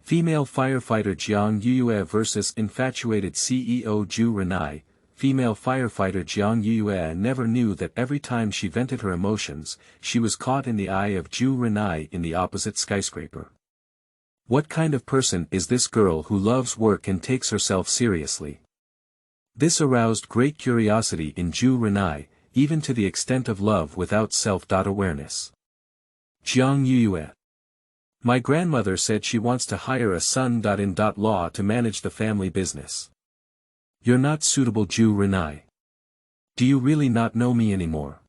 Female firefighter Jiang Yuyue vs. infatuated CEO Ju Renye. Female firefighter Jiang Yuyue never knew that every time she vented her emotions, she was caught in the eye of Ju Renye in the opposite skyscraper. What kind of person is this girl who loves work and takes herself seriously? This aroused great curiosity in Ju Renye, even to the extent of love without self-awareness. Jiang Yuyue. My grandmother said she wants to hire a son-in-law to manage the family business. You're not suitable, Ju Renye. Do you really not know me anymore?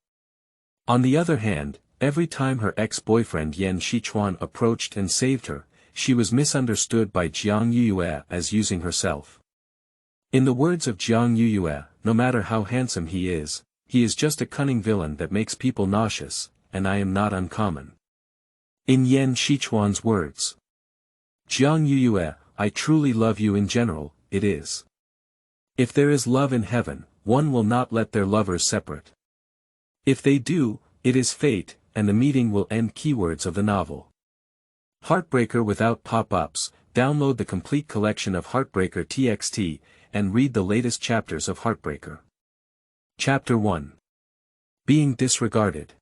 On the other hand, every time her ex-boyfriend Yan Xichuan approached and saved her, she was misunderstood by Jiang Yuyue as using herself. In the words of Jiang Yuyue, no matter how handsome he is just a cunning villain that makes people nauseous, and I am not uncommon. In Yan Xichuan's words, Jiang Yuyue, I truly love you in general, it is. If there is love in heaven, one will not let their lovers separate. If they do, it is fate, and the meeting will end. Keywords of the novel. Heartbreaker without pop-ups. Download the complete collection of Heartbreaker TXT, and read the latest chapters of Heartbreaker. Chapter 1. Being Disregarded.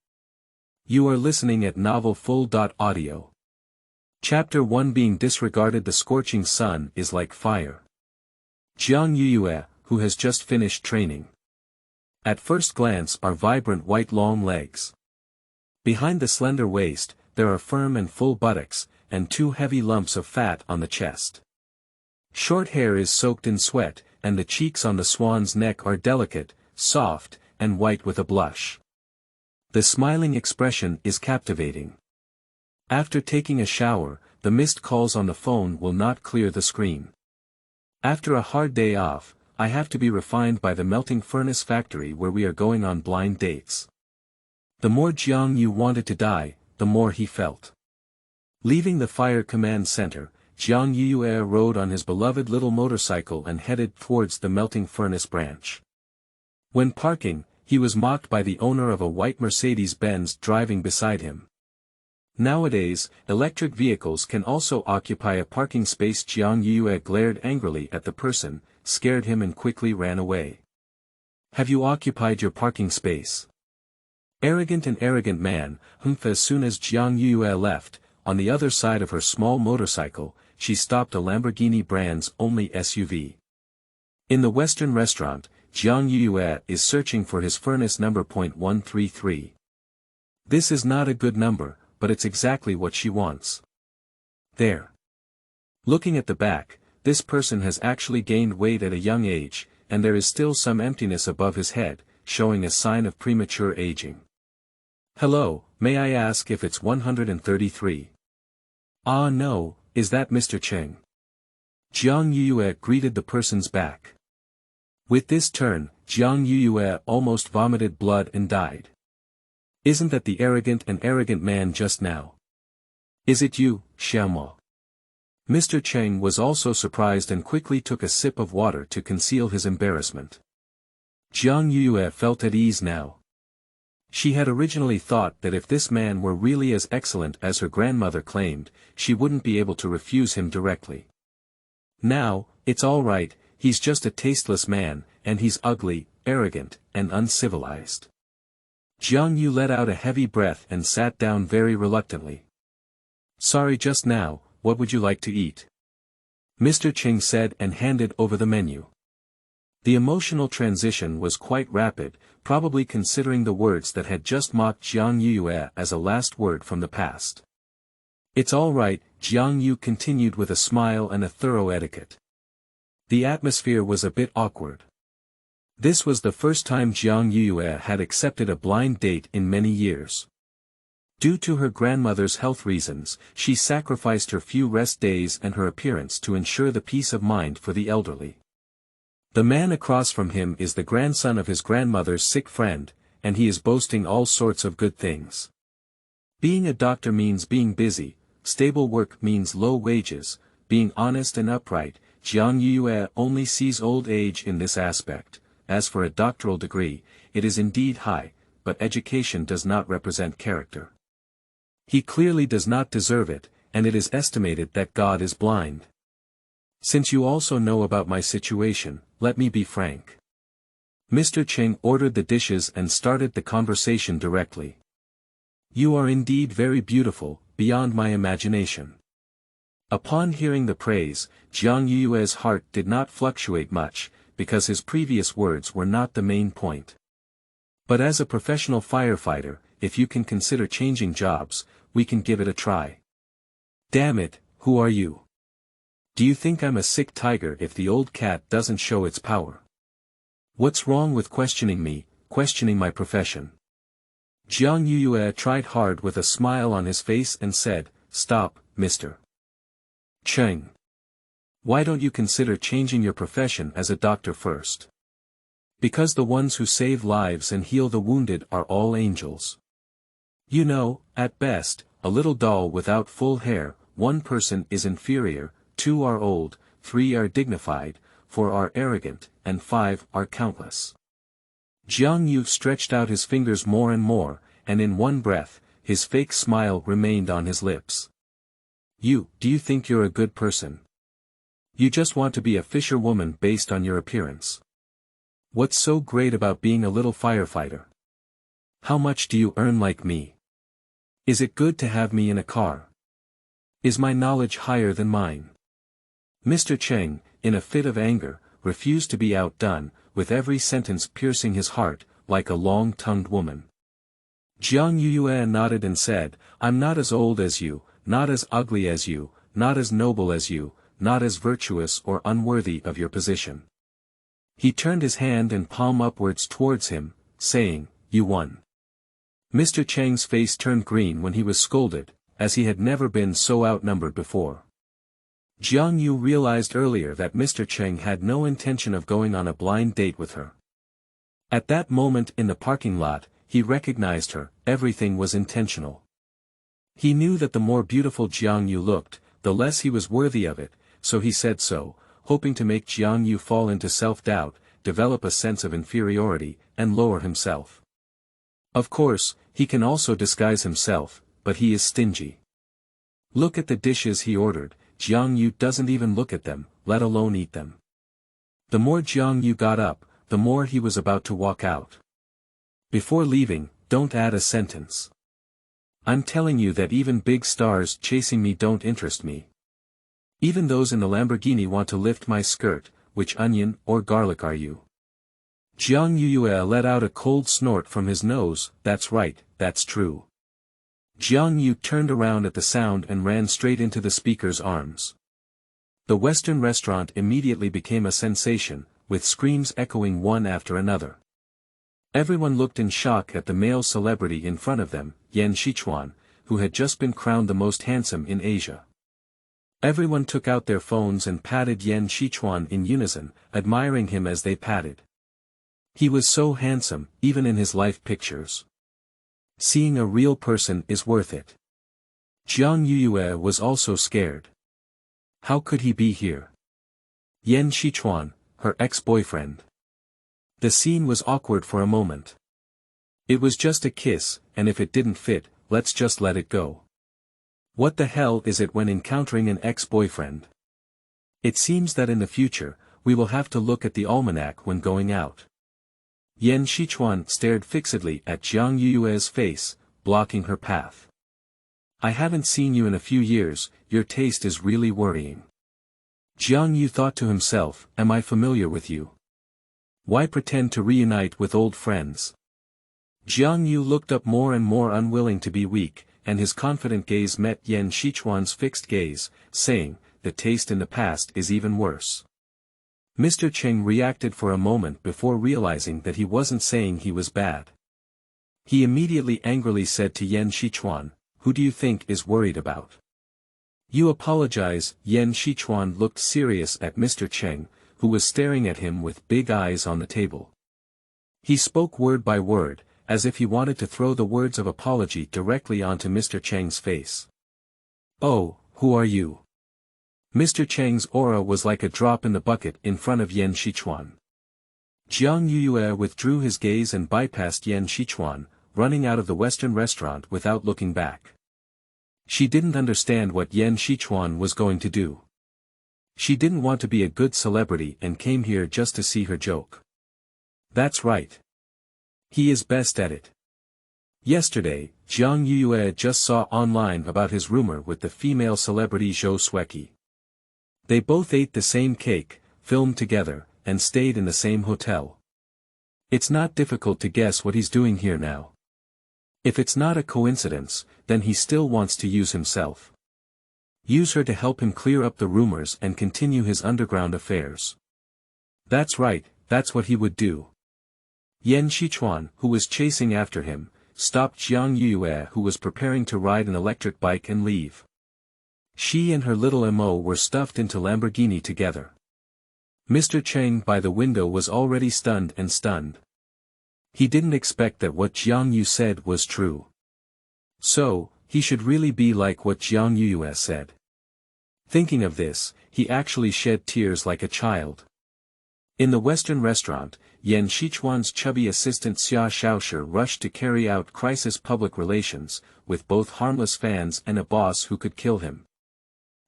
You are listening at novelfull.audio. Chapter 1. Being Disregarded. The scorching sun is like fire. Jiang Yuyue, who has just finished training. At first glance are vibrant white long legs. Behind the slender waist, there are firm and full buttocks, and 2 heavy lumps of fat on the chest. Short hair is soaked in sweat, and the cheeks on the swan's neck are delicate, soft, and white with a blush. The smiling expression is captivating. After taking a shower, the missed calls on the phone will not clear the screen. After a hard day off, I have to be refined by the melting furnace factory where we are going on blind dates. The more Jiang Yu wanted to die, the more he felt. Leaving the fire command center, Jiang Yuyue rode on his beloved little motorcycle and headed towards the melting furnace branch. When parking, he was mocked by the owner of a white Mercedes-Benz driving beside him. Nowadays, electric vehicles can also occupy a parking space. Jiang Yuyue glared angrily at the person, scared him and quickly ran away. Have you occupied your parking space? Arrogant man, As soon as Jiang Yuyue left, on the other side of her small motorcycle, she stopped a Lamborghini brand's only SUV. In the Western restaurant, Jiang Yuyue is searching for his furnace number .133. This is not a good number, but it's exactly what she wants. There. Looking at the back, this person has actually gained weight at a young age, and there is still some emptiness above his head, showing a sign of premature aging. Hello, may I ask if it's 133? Ah no, is that Mr. Cheng? Jiang Yuyue greeted the person's back. With this turn, Jiang Yuyue almost vomited blood and died. Isn't that the arrogant man just now? Is it you, Xiaomo? Mr. Cheng was also surprised and quickly took a sip of water to conceal his embarrassment. Jiang Yuyue felt at ease now. She had originally thought that if this man were really as excellent as her grandmother claimed, she wouldn't be able to refuse him directly. Now, it's all right, he's just a tasteless man, and he's ugly, arrogant, and uncivilized. Jiang Yu let out a heavy breath and sat down very reluctantly. Sorry, just now, what would you like to eat? Mr. Cheng said and handed over the menu. The emotional transition was quite rapid, probably considering the words that had just mocked Jiang Yuyue as a last word from the past. It's all right, Jiang Yu continued with a smile and a thorough etiquette. The atmosphere was a bit awkward. This was the first time Jiang Yuyue had accepted a blind date in many years. Due to her grandmother's health reasons, she sacrificed her few rest days and her appearance to ensure the peace of mind for the elderly. The man across from him is the grandson of his grandmother's sick friend, and he is boasting all sorts of good things. Being a doctor means being busy, stable work means low wages, being honest and upright. Jiang Yuyue only sees old age in this aspect. As for a doctoral degree, it is indeed high, but education does not represent character. He clearly does not deserve it, and it is estimated that God is blind. Since you also know about my situation, let me be frank. Mr. Cheng ordered the dishes and started the conversation directly. You are indeed very beautiful, beyond my imagination. Upon hearing the praise, Jiang Yuyue's heart did not fluctuate much, because his previous words were not the main point. But as a professional firefighter, if you can consider changing jobs, we can give it a try. Damn it, who are you? Do you think I'm a sick tiger if the old cat doesn't show its power? What's wrong with questioning me, questioning my profession? Jiang Yuyue tried hard with a smile on his face and said, Stop, Mr. Cheng. Why don't you consider changing your profession as a doctor first? Because the ones who save lives and heal the wounded are all angels. You know, at best, a little doll without full hair, 1 person is inferior, 2 are old, 3 are dignified, 4 are arrogant, and 5 are countless. Jiang Yu stretched out his fingers more and more, and in one breath, his fake smile remained on his lips. Do you think you're a good person? You just want to be a fisherwoman based on your appearance. What's so great about being a little firefighter? How much do you earn like me? Is it good to have me in a car? Is my knowledge higher than mine? Mr. Cheng, in a fit of anger, refused to be outdone, with every sentence piercing his heart, like a long-tongued woman. Jiang Yuyue nodded and said, I'm not as old as you, not as ugly as you, not as noble as you, not as virtuous or unworthy of your position. He turned his hand and palm upwards towards him, saying, You won. Mr. Cheng's face turned green when he was scolded, as he had never been so outnumbered before. Jiang Yu realized earlier that Mr. Cheng had no intention of going on a blind date with her. At that moment in the parking lot, he recognized her, everything was intentional. He knew that the more beautiful Jiang Yu looked, the less he was worthy of it, so he said so, hoping to make Jiang Yu fall into self-doubt, develop a sense of inferiority, and lower himself. Of course, he can also disguise himself, but he is stingy. Look at the dishes he ordered, Jiang Yu doesn't even look at them, let alone eat them. The more Jiang Yu got up, the more he was about to walk out. Before leaving, don't add a sentence. I'm telling you that even big stars chasing me don't interest me. Even those in the Lamborghini want to lift my skirt, which onion or garlic are you? Jiang Yuyue let out a cold snort from his nose, that's right, that's true. Jiang Yu turned around at the sound and ran straight into the speaker's arms. The Western restaurant immediately became a sensation, with screams echoing one after another. Everyone looked in shock at the male celebrity in front of them, Yan Xichuan, who had just been crowned the most handsome in Asia. Everyone took out their phones and patted Yan Xichuan in unison, admiring him as they patted. He was so handsome, even in his life pictures. Seeing a real person is worth it. Jiang Yuyue was also scared. How could he be here? Yan Xichuan, her ex-boyfriend. The scene was awkward for a moment. It was just a kiss, and if it didn't fit, let's just let it go. What the hell is it when encountering an ex-boyfriend? It seems that in the future, we will have to look at the almanac when going out. Yan Xichuan stared fixedly at Jiang Yuyue's face, blocking her path. I haven't seen you in a few years, your taste is really worrying. Jiang Yu thought to himself, am I familiar with you? Why pretend to reunite with old friends? Jiang Yu looked up more and more unwilling to be weak, and his confident gaze met Yan Xichuan's fixed gaze, saying, the taste in the past is even worse. Mr. Cheng reacted for a moment before realizing that he wasn't saying he was bad. He immediately angrily said to Yan Xichuan, who do you think is worried about? You apologize. Yan Xichuan looked serious at Mr. Cheng, who was staring at him with big eyes on the table. He spoke word by word, as if he wanted to throw the words of apology directly onto Mr. Cheng's face. Oh, who are you? Mr. Cheng's aura was like a drop in the bucket in front of Yan Xichuan. Jiang Yuyue withdrew his gaze and bypassed Yan Xichuan, running out of the Western restaurant without looking back. She didn't understand what Yan Xichuan was going to do. She didn't want to be a good celebrity and came here just to see her joke. That's right. He is best at it. Yesterday, Jiang Yuyue just saw online about his rumor with the female celebrity Zhou Sueki. They both ate the same cake, filmed together, and stayed in the same hotel. It's not difficult to guess what he's doing here now. If it's not a coincidence, then he still wants to use himself. Use her to help him clear up the rumors and continue his underground affairs. That's right, that's what he would do. Yan Xichuan, who was chasing after him, stopped Jiang Yuyue, who was preparing to ride an electric bike and leave. She and her little MO were stuffed into Lamborghini together. Mr. Cheng by the window was already stunned. He didn't expect that what Jiang Yu said was true. So, he should really be like what Jiang Yuyue said. Thinking of this, he actually shed tears like a child. In the Western restaurant, Yan Xichuan's chubby assistant Xia Shaoshi rushed to carry out crisis public relations, with both harmless fans and a boss who could kill him.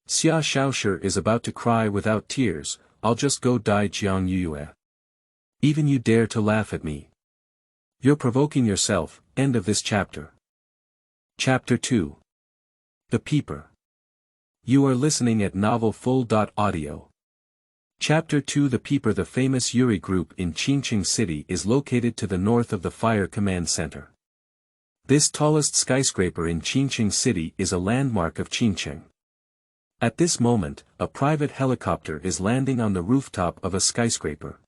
Xia Shaoshi is about to cry without tears. I'll just go die, Jiang Yuyue. Even you dare to laugh at me. You're provoking yourself. End of this chapter. Chapter 2. The Peeper. You are listening at novelfull.audio. Chapter 2. The Peeper. The famous Yuri Group in Qingqing City is located to the north of the Fire Command Center. This tallest skyscraper in Qingqing City is a landmark of Qingqing. At this moment, a private helicopter is landing on the rooftop of a skyscraper.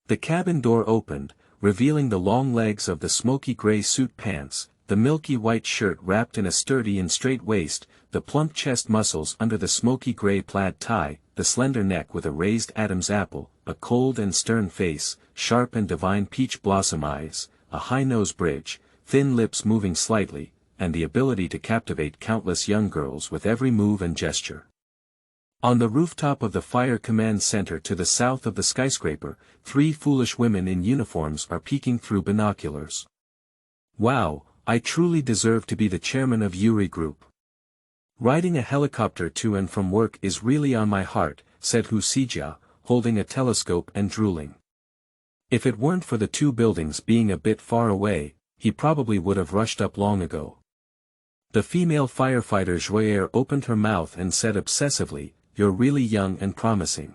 The cabin door opened, revealing the long legs of the smoky gray suit pants, the milky white shirt wrapped in a sturdy and straight waist, the plump chest muscles under the smoky gray plaid tie, the slender neck with a raised Adam's apple, a cold and stern face, sharp and divine peach blossom eyes, a high nose bridge, thin lips moving slightly, and the ability to captivate countless young girls with every move and gesture. On the rooftop of the Fire Command Center to the south of the skyscraper, 3 foolish women in uniforms are peeking through binoculars. Wow, I truly deserve to be the chairman of Yuri Group. Riding a helicopter to and from work is really on my heart, said Hu Xijia, holding a telescope and drooling. If it weren't for the 2 buildings being a bit far away, he probably would have rushed up long ago. The female firefighter Joyer opened her mouth and said obsessively, "You're really young and promising.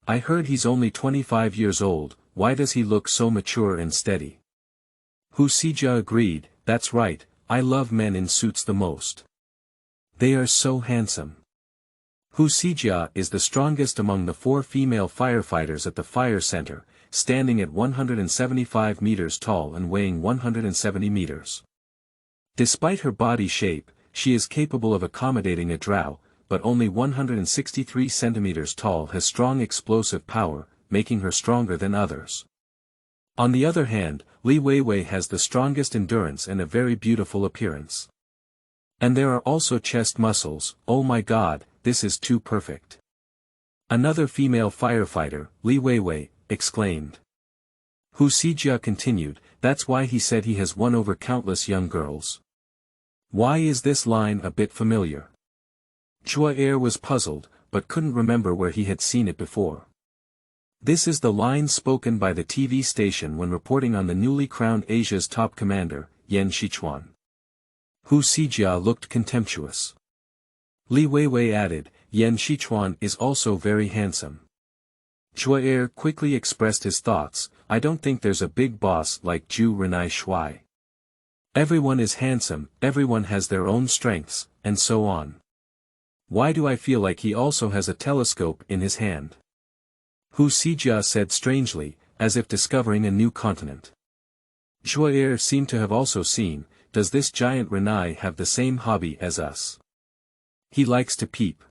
I heard he's only 25 years old, why does he look so mature and steady?" Hu Xijia agreed, "That's right, I love men in suits the most. They are so handsome." Hu Xijia is the strongest among the 4 female firefighters at the fire center, standing at 175 meters tall and weighing 170 meters. Despite her body shape, she is capable of accommodating a drow, but only 163 centimeters tall has strong explosive power, making her stronger than others. On the other hand, Li Weiwei has the strongest endurance and a very beautiful appearance. And there are also chest muscles. Oh my god, this is too perfect. Another female firefighter, Li Weiwei, exclaimed. Hu Xijia continued, "That's why he said he has won over countless young girls." Why is this line a bit familiar? Joyer was puzzled, but couldn't remember where he had seen it before. This is the line spoken by the TV station when reporting on the newly crowned Asia's top commander, Yan Xichuan. Hu Xijia looked contemptuous. Li Weiwei added, "Yan Xichuan is also very handsome." Joyer quickly expressed his thoughts, "I don't think there's a big boss like Ju Renye Shui. Everyone is handsome, everyone has their own strengths, and so on. Why do I feel like he also has a telescope in his hand?" Hu Xijia said strangely, as if discovering a new continent. Joyer seemed to have also seen, "Does this giant Renye have the same hobby as us? He likes to peep.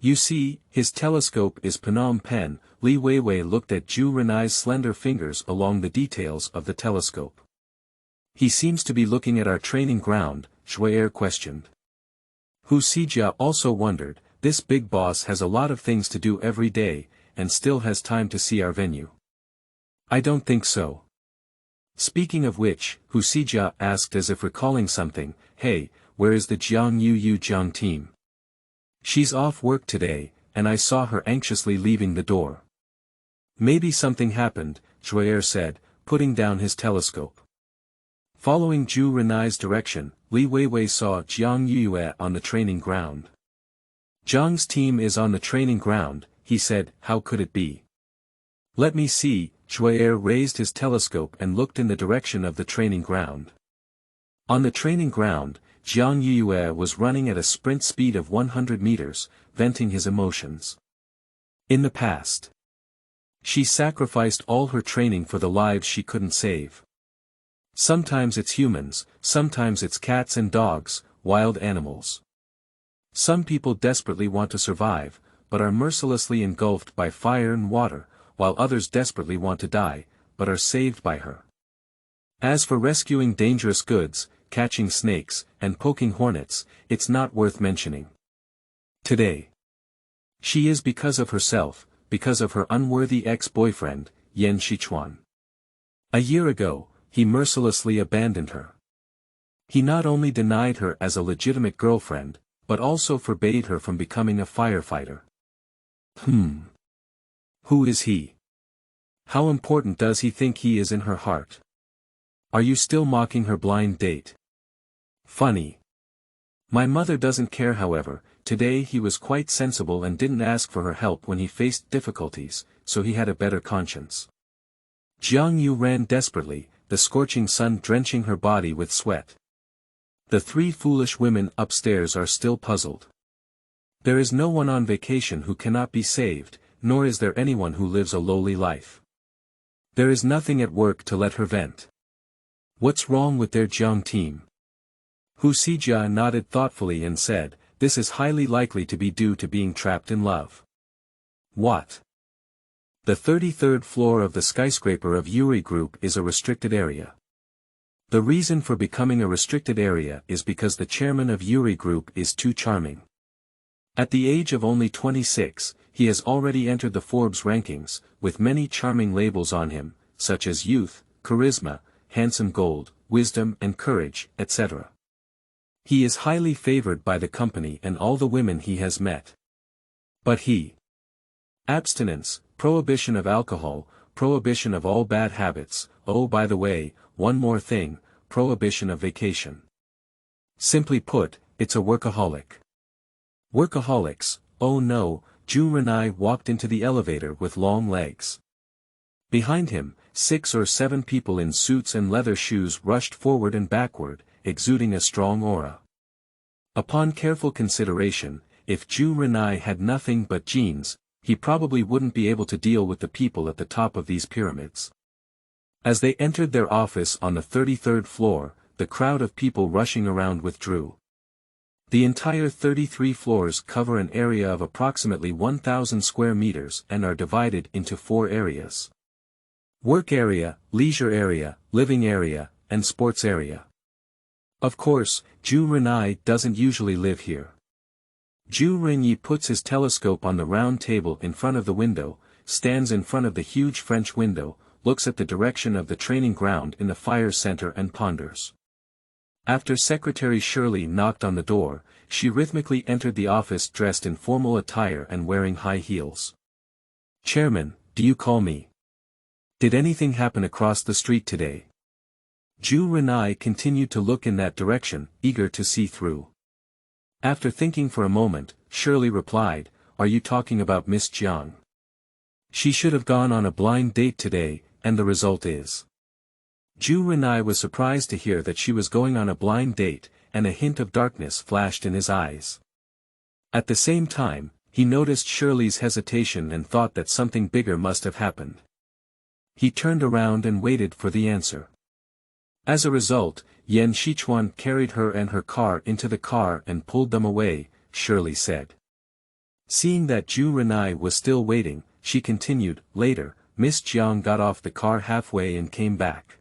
You see, his telescope is Phnom Penh." Li Weiwei looked at Ju Renye's slender fingers along the details of the telescope. "He seems to be looking at our training ground," Joyer questioned. Hu Xijia also wondered, "This big boss has a lot of things to do every day, and still has time to see our venue." "I don't think so." Speaking of which, Hu Xijia asked as if recalling something, "Hey, where is the Jiang Yuyue team? She's off work today, and I saw her anxiously leaving the door. Maybe something happened, Zhuye said, putting down his telescope. Following Ju Renye's direction, Li Weiwei saw Jiang Yuyue on the training ground. Jiang's team is on the training ground, he said. How could it be? Let me see. Zhuye raised his telescope and looked in the direction of the training ground. On the training ground, Jiang Yuyue was running at a sprint speed of 100 meters, venting his emotions. In the past, she sacrificed all her training for the lives she couldn't save. Sometimes it's humans, sometimes it's cats and dogs, wild animals. Some people desperately want to survive, but are mercilessly engulfed by fire and water, while others desperately want to die, but are saved by her. As for rescuing dangerous goods, catching snakes, and poking hornets, it's not worth mentioning. Today, she is because of herself, because of her unworthy ex-boyfriend, Yan Xichuan. A year ago, he mercilessly abandoned her. He not only denied her as a legitimate girlfriend, but also forbade her from becoming a firefighter. Who is he? How important does he think he is in her heart? Are you still mocking her blind date? Funny. My mother doesn't care. However, today he was quite sensible and didn't ask for her help when he faced difficulties, so he had a better conscience. Jiang Yu ran desperately, the scorching sun drenching her body with sweat. The three foolish women upstairs are still puzzled. There is no one on vacation who cannot be saved, nor is there anyone who lives a lowly life. There is nothing at work to let her vent. What's wrong with their Jiang team? Hu Sijia nodded thoughtfully and said, this is highly likely to be due to being trapped in love. What? The 33rd floor of the skyscraper of Yuri Group is a restricted area. The reason for becoming a restricted area is because the chairman of Yuri Group is too charming. At the age of only 26, he has already entered the Forbes rankings, with many charming labels on him, such as youth, charisma, handsome gold, wisdom and courage, etc. He is highly favored by the company and all the women he has met. But abstinence, prohibition of alcohol, prohibition of all bad habits, oh by the way, one more thing, prohibition of vacation. Simply put, it's a workaholic. Workaholics, oh no. Ju Renye walked into the elevator with long legs. Behind him, 6 or 7 people in suits and leather shoes rushed forward and backward, exuding a strong aura. Upon careful consideration, if Ju Renye had nothing but jeans, he probably wouldn't be able to deal with the people at the top of these pyramids. As they entered their office on the 33rd floor, the crowd of people rushing around withdrew. The entire 33 floors cover an area of approximately 1,000 square meters and are divided into 4 areas. Work area, leisure area, living area, and sports area. Of course, Ju Renye doesn't usually live here. Ju Renye puts his telescope on the round table in front of the window, stands in front of the huge French window, looks at the direction of the training ground in the fire center and ponders. After Secretary Shirley knocked on the door, she rhythmically entered the office dressed in formal attire and wearing high heels. Chairman, do you call me? Did anything happen across the street today? Ju Renye continued to look in that direction, eager to see through. After thinking for a moment, Shirley replied, are you talking about Miss Jiang? She should have gone on a blind date today, and the result is. Ju Renye was surprised to hear that she was going on a blind date, and a hint of darkness flashed in his eyes. At the same time, he noticed Shirley's hesitation and thought that something bigger must have happened. He turned around and waited for the answer. As a result, Yan Xichuan carried her and her car into the car and pulled them away, Shirley said. Seeing that Ju Renye was still waiting, she continued, later, Miss Jiang got off the car halfway and came back.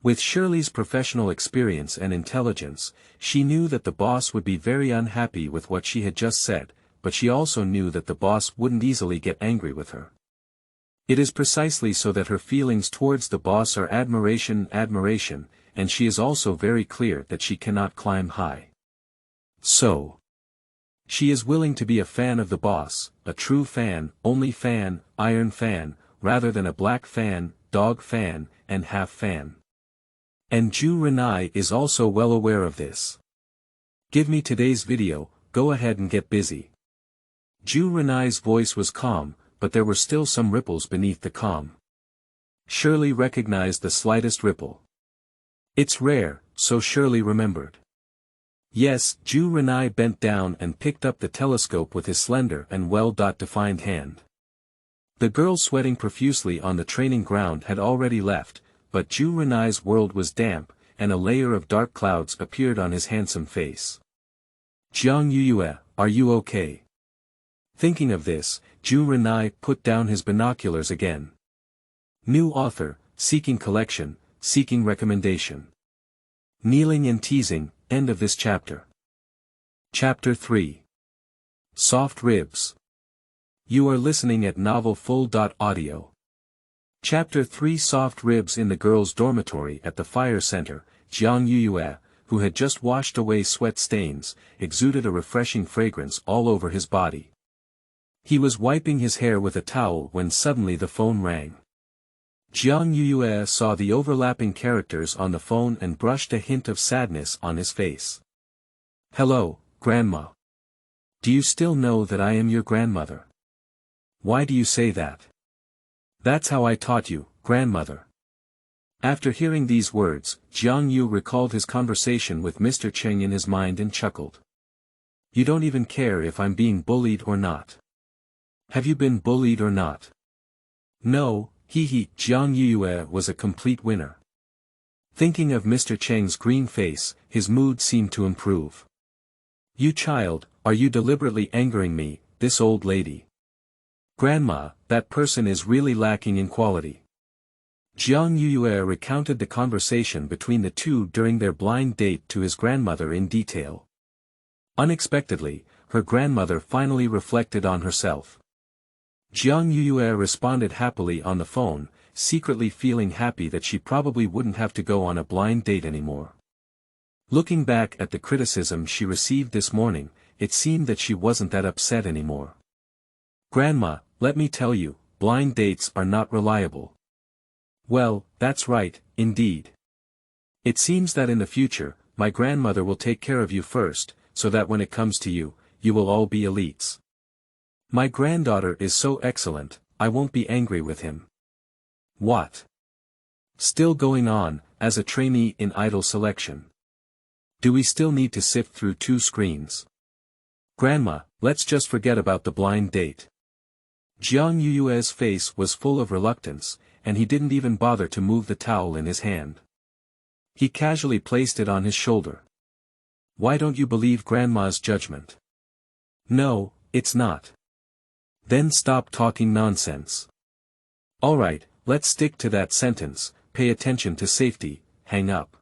With Shirley's professional experience and intelligence, she knew that the boss would be very unhappy with what she had just said, but she also knew that the boss wouldn't easily get angry with her. It is precisely so that her feelings towards the boss are admiration, and she is also very clear that she cannot climb high. So. She is willing to be a fan of the boss, a true fan, only fan, iron fan, rather than a black fan, dog fan, and half fan. And Ju Renye is also well aware of this. Give me today's video, go ahead and get busy. Ju Renye's voice was calm, but there were still some ripples beneath the calm. Shirley recognized the slightest ripple. It's rare, so Shirley remembered. Yes, Ju Renye bent down and picked up the telescope with his slender and well-defined hand. The girl sweating profusely on the training ground had already left, but Ju Renye's world was damp, and a layer of dark clouds appeared on his handsome face. Jiang Yuyue, are you okay? Thinking of this, Ju Renye put down his binoculars again. New author, seeking collection, seeking recommendation. Kneeling and teasing, end of this chapter. Chapter 3. Soft Ribs. You are listening at novelfull.audio. Chapter 3. Soft Ribs. In the girls' dormitory at the fire center, Jiang Yuyue, who had just washed away sweat stains, exuded a refreshing fragrance all over his body. He was wiping his hair with a towel when suddenly the phone rang. Jiang Yuyue saw the overlapping characters on the phone and brushed a hint of sadness on his face. Hello, Grandma. Do you still know that I am your grandmother? Why do you say that? That's how I taught you, grandmother. After hearing these words, Jiang Yu recalled his conversation with Mr. Cheng in his mind and chuckled. You don't even care if I'm being bullied or not. Have you been bullied or not? No. Jiang Yuyue was a complete winner. Thinking of Mr. Cheng's green face, his mood seemed to improve. You child, are you deliberately angering me, this old lady? Grandma, that person is really lacking in quality. Jiang Yuyue recounted the conversation between the two during their blind date to his grandmother in detail. Unexpectedly, her grandmother finally reflected on herself. Jiang Yuyue responded happily on the phone, secretly feeling happy that she probably wouldn't have to go on a blind date anymore. Looking back at the criticism she received this morning, it seemed that she wasn't that upset anymore. Grandma, let me tell you, blind dates are not reliable. Well, that's right, indeed. It seems that in the future, my grandmother will take care of you first, so that when it comes to you, you will all be elites. My granddaughter is so excellent, I won't be angry with him. What? Still going on, as a trainee in idol selection. Do we still need to sift through 2 screens? Grandma, let's just forget about the blind date. Jiang Yuyue's face was full of reluctance, and he didn't even bother to move the towel in his hand. He casually placed it on his shoulder. Why don't you believe Grandma's judgment? No, it's not. Then stop talking nonsense. Alright, let's stick to that sentence, pay attention to safety, hang up.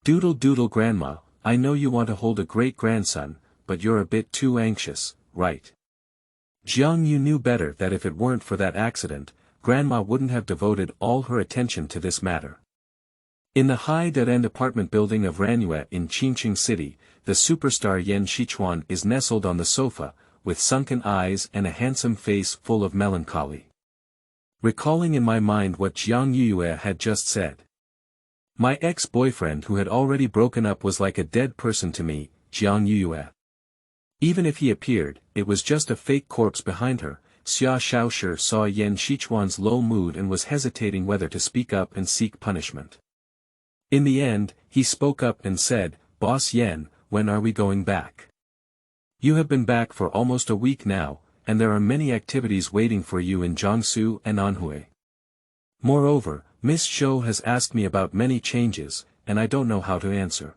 Doodle doodle Grandma, I know you want to hold a great grandson, but you're a bit too anxious, right? Jiang Yu knew better that if it weren't for that accident, Grandma wouldn't have devoted all her attention to this matter. In the high dead-end apartment building of Renye in Qingqing City, the superstar Yan Xichuan is nestled on the sofa, with sunken eyes and a handsome face full of melancholy. Recalling in my mind what Jiang Yuyue had just said. My ex-boyfriend who had already broken up was like a dead person to me, Jiang Yuyue. Even if he appeared, it was just a fake corpse behind her. Xia Shaoshi saw Yan Xichuan's low mood and was hesitating whether to speak up and seek punishment. In the end, he spoke up and said, Boss Yan, when are we going back? You have been back for almost a week now, and there are many activities waiting for you in Jiangsu and Anhui. Moreover, Miss Zhou has asked me about many changes, and I don't know how to answer.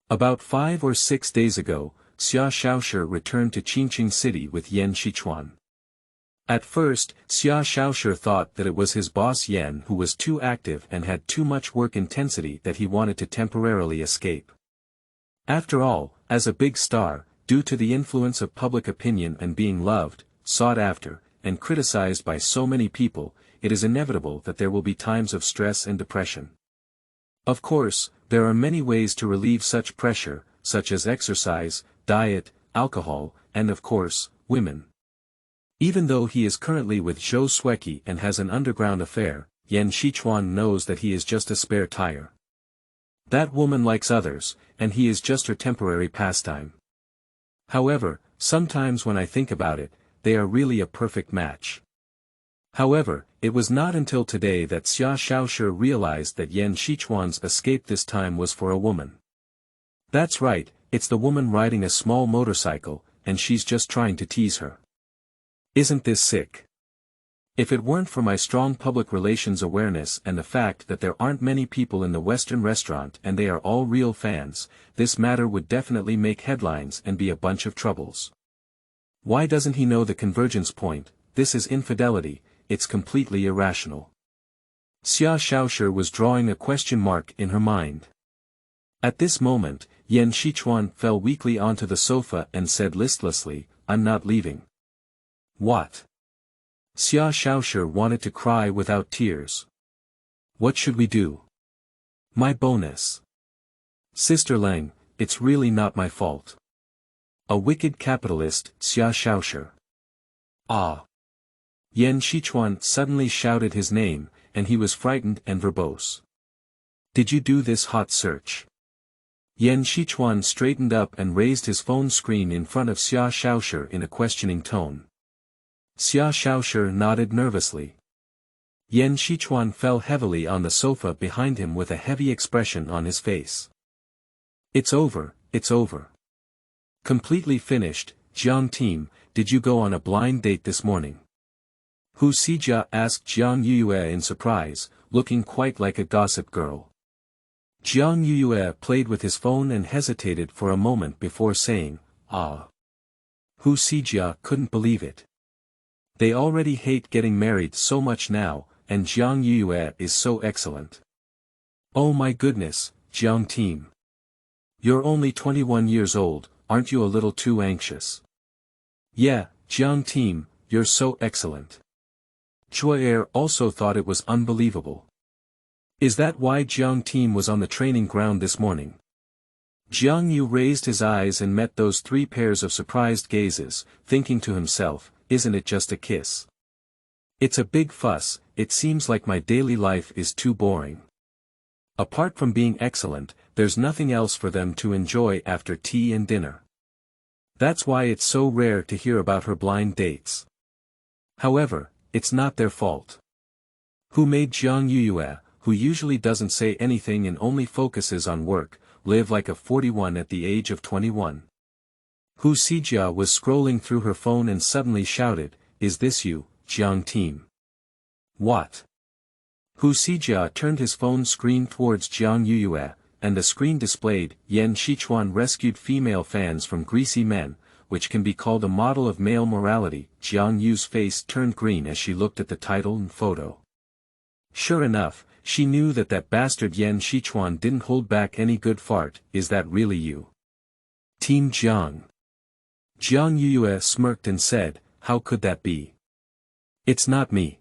About 5 or 6 days ago, Xia Shaoshi returned to Qingqing City with Yan Xichuan. At first, Xia Shaoshi thought that it was his boss Yan who was too active and had too much work intensity that he wanted to temporarily escape. After all, as a big star, due to the influence of public opinion and being loved, sought after, and criticized by so many people, it is inevitable that there will be times of stress and depression. Of course, there are many ways to relieve such pressure, such as exercise, diet, alcohol, and of course, women. Even though he is currently with Zhou Sueki and has an underground affair, Yan Xichuan knows that he is just a spare tire. That woman likes others, and he is just her temporary pastime. However, sometimes when I think about it, they are really a perfect match. However, it was not until today that Xia Xiaoshi realized that Yan Xichuan's escape this time was for a woman. That's right, it's the woman riding a small motorcycle, and she's just trying to tease her. Isn't this sick? If it weren't for my strong public relations awareness and the fact that there aren't many people in the Western restaurant and they are all real fans, this matter would definitely make headlines and be a bunch of troubles. Why doesn't he know the convergence point? This is infidelity, it's completely irrational. Xia Xiaoshi was drawing a question mark in her mind. At this moment, Yan Xichuan fell weakly onto the sofa and said listlessly, "I'm not leaving." What? Xia Xiaoshi wanted to cry without tears. What should we do? My bonus. Sister Lang, it's really not my fault. A wicked capitalist, Xia Xiaoshi. Ah. Yan Xichuan suddenly shouted his name, and he was frightened and verbose. Did you do this hot search? Yan Xichuan straightened up and raised his phone screen in front of Xia Xiaoshi in a questioning tone. Xia Xiaoshi nodded nervously. Yan Xichuan fell heavily on the sofa behind him with a heavy expression on his face. It's over, it's over. Completely finished. Jiang team, did you go on a blind date this morning? Hu Sijia asked Jiang Yuyue in surprise, looking quite like a gossip girl. Jiang Yuyue played with his phone and hesitated for a moment before saying, "Ah." Hu Sijia couldn't believe it. They already hate getting married so much now, and Jiang Yuyue is so excellent. Oh my goodness, Jiang team. You're only 21 years old, aren't you a little too anxious? Yeah, Jiang team, you're so excellent. Ju'er also thought it was unbelievable. Is that why Jiang team was on the training ground this morning? Jiang Yu raised his eyes and met those three pairs of surprised gazes, thinking to himself, isn't it just a kiss? It's a big fuss, it seems like my daily life is too boring. Apart from being excellent, there's nothing else for them to enjoy after tea and dinner. That's why it's so rare to hear about her blind dates. However, it's not their fault. Who made Jiang Yuyue, who usually doesn't say anything and only focuses on work, live like a 41 at the age of 21? Hu Sijia was scrolling through her phone and suddenly shouted, "Is this you, Jiang team?" What? Hu Sijia turned his phone screen towards Jiang Yuyue, and the screen displayed, Yan Xichuan rescued female fans from greasy men, which can be called a model of male morality. Jiang Yu's face turned green as she looked at the title and photo. Sure enough, she knew that bastard Yan Xichuan didn't hold back any good fart. Is that really you? Team Jiang. Jiang Yuyue smirked and said, how could that be? It's not me.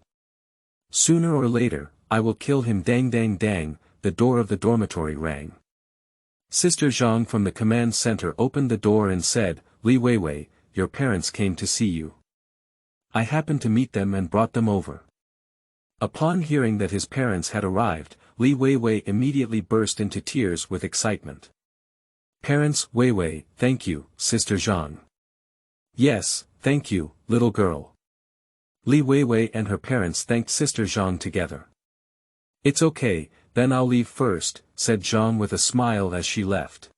Sooner or later, I will kill him. Dang dang dang, the door of the dormitory rang. Sister Zhang from the command center opened the door and said, Li Weiwei, your parents came to see you. I happened to meet them and brought them over. Upon hearing that his parents had arrived, Li Weiwei immediately burst into tears with excitement. Parents, Weiwei, thank you, Sister Zhang. Yes, thank you, little girl. Li Weiwei and her parents thanked Sister Zhang together. It's okay, then I'll leave first, said Zhang with a smile as she left.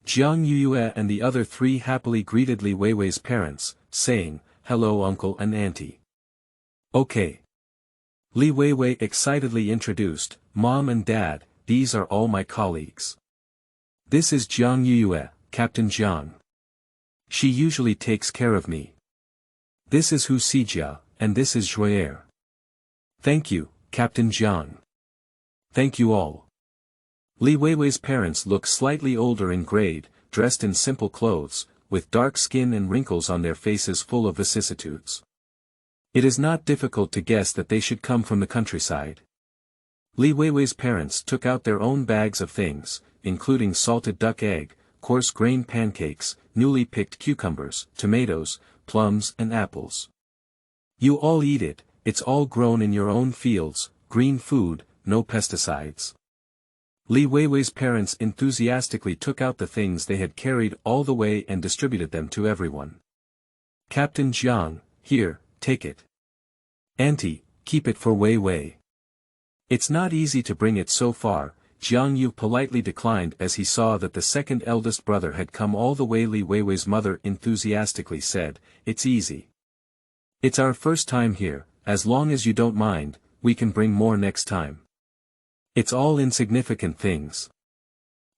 Jiang Yuyue and the other three happily greeted Li Weiwei's parents, saying, hello uncle and auntie. Okay. Li Weiwei excitedly introduced, Mom and Dad, these are all my colleagues. This is Jiang Yuyue, Captain Jiang. She usually takes care of me. This is Hu Sijia, and this is Ju'er. Thank you, Captain Jiang. Thank you all. Li Weiwei's parents look slightly older in grade, dressed in simple clothes, with dark skin and wrinkles on their faces full of vicissitudes. It is not difficult to guess that they should come from the countryside. Li Weiwei's parents took out their own bags of things, including salted duck egg, coarse-grained pancakes, newly picked cucumbers, tomatoes, plums and apples. You all eat it, it's all grown in your own fields, green food, no pesticides. Li Weiwei's parents enthusiastically took out the things they had carried all the way and distributed them to everyone. Captain Jiang, here, take it. Auntie, keep it for Weiwei. It's not easy to bring it so far, Jiang Yu politely declined as he saw that the second eldest brother had come all the way. Li Weiwei's mother enthusiastically said, it's easy. It's our first time here, as long as you don't mind, we can bring more next time. It's all insignificant things.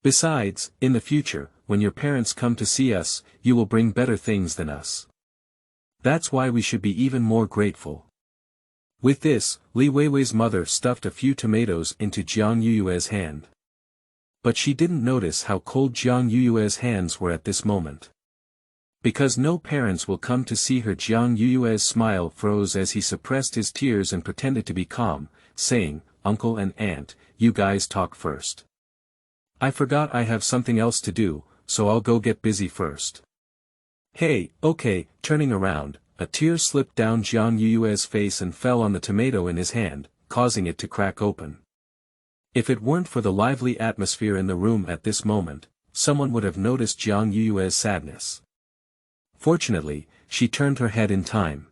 Besides, in the future, when your parents come to see us, you will bring better things than us. That's why we should be even more grateful. With this, Li Weiwei's mother stuffed a few tomatoes into Jiang Yuyue's hand. But she didn't notice how cold Jiang Yuyue's hands were at this moment. Because no parents will come to see her. Jiang Yuyue's smile froze as he suppressed his tears and pretended to be calm, saying, Uncle and Aunt, you guys talk first. I forgot I have something else to do, so I'll go get busy first. Hey, okay. Turning around, a tear slipped down Jiang Yuyue's face and fell on the tomato in his hand, causing it to crack open. If it weren't for the lively atmosphere in the room at this moment, someone would have noticed Jiang Yuyue's sadness. Fortunately, she turned her head in time.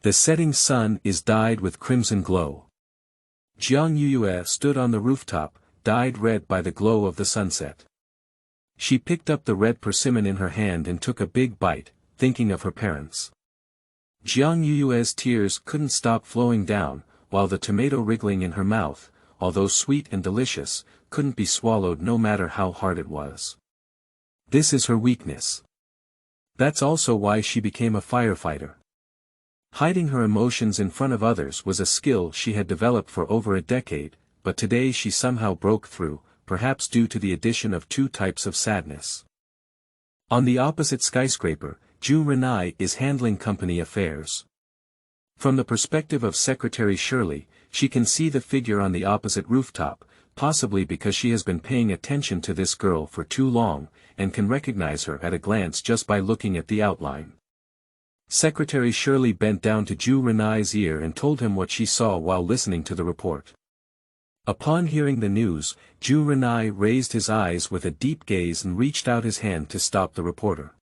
The setting sun is dyed with crimson glow. Jiang Yuyue stood on the rooftop, dyed red by the glow of the sunset. She picked up the red persimmon in her hand and took a big bite, thinking of her parents. Jiang Yuyue's tears couldn't stop flowing down, while the tomato wriggling in her mouth, although sweet and delicious, couldn't be swallowed no matter how hard it was. This is her weakness. That's also why she became a firefighter. Hiding her emotions in front of others was a skill she had developed for over a decade, but today she somehow broke through, perhaps due to the addition of 2 types of sadness. On the opposite skyscraper, Ju Renye is handling company affairs. From the perspective of Secretary Shirley, she can see the figure on the opposite rooftop, possibly because she has been paying attention to this girl for too long, and can recognize her at a glance just by looking at the outline. Secretary Shirley bent down to Ju Renye's ear and told him what she saw while listening to the report. Upon hearing the news, Ju Renye raised his eyes with a deep gaze and reached out his hand to stop the reporter.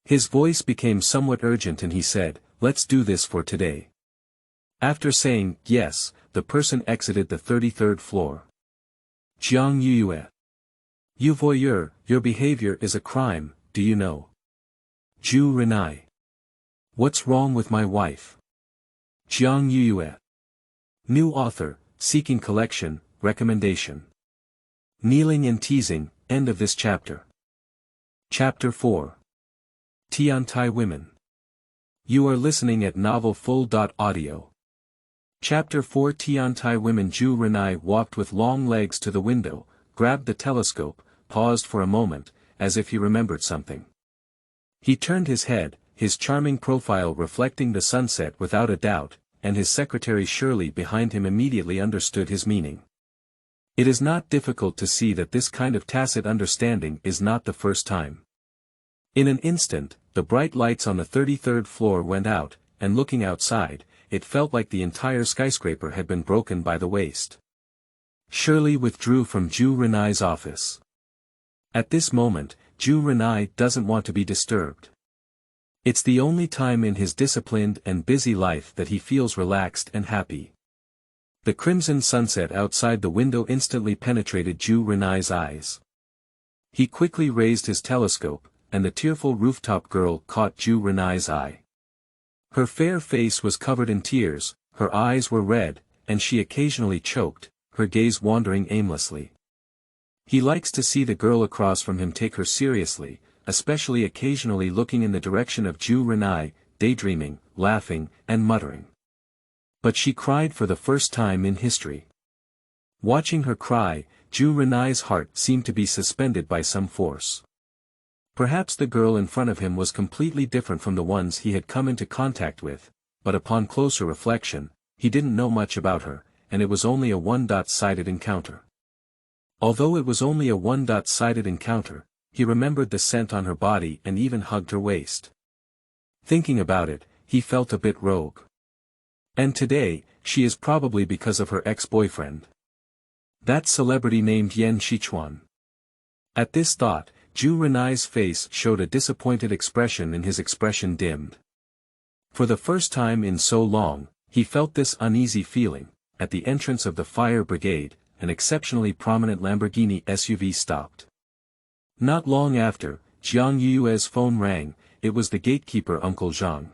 His voice became somewhat urgent and he said, let's do this for today. After saying, yes, the person exited the 33rd floor. Jiang Yuyue. You voyeur, your behavior is a crime, do you know? Ju Renye. What's wrong with my wife? Jiang Yuyue. New author, seeking collection, recommendation. Kneeling and teasing, end of this chapter. Chapter 4. Tiantai Women. You are listening at novelfull.audio. Chapter 4. Tiantai Women. Ju Renye walked with long legs to the window, grabbed the telescope, paused for a moment, as if he remembered something. He turned his head, his charming profile reflecting the sunset without a doubt, and his secretary Shirley behind him immediately understood his meaning. It is not difficult to see that this kind of tacit understanding is not the first time. In an instant, the bright lights on the 33rd floor went out, and looking outside, it felt like the entire skyscraper had been broken by the waist. Shirley withdrew from Ju Renye's office. At this moment, Ju Renye doesn't want to be disturbed. It's the only time in his disciplined and busy life that he feels relaxed and happy. The crimson sunset outside the window instantly penetrated Ju Renye's eyes. He quickly raised his telescope, and the tearful rooftop girl caught Ju Renye's eye. Her fair face was covered in tears, her eyes were red, and she occasionally choked, her gaze wandering aimlessly. He likes to see the girl across from him take her seriously, especially occasionally looking in the direction of Ju Renye, daydreaming, laughing, and muttering. But she cried for the first time in history. Watching her cry, Ju Renye's heart seemed to be suspended by some force. Perhaps the girl in front of him was completely different from the ones he had come into contact with, but upon closer reflection, he didn't know much about her, and it was only a one-sided encounter. Although it was only a one-sided encounter, He remembered the scent on her body and even hugged her waist. Thinking about it, he felt a bit rogue. And today, she is probably because of her ex-boyfriend. That celebrity named Yan Xichuan. At this thought, Ju Renye's face showed a disappointed expression and his expression dimmed. For the first time in so long, he felt this uneasy feeling. At the entrance of the fire brigade, an exceptionally prominent Lamborghini SUV stopped. Not long after, Jiang Yuyue's phone rang. It was the gatekeeper Uncle Zhang.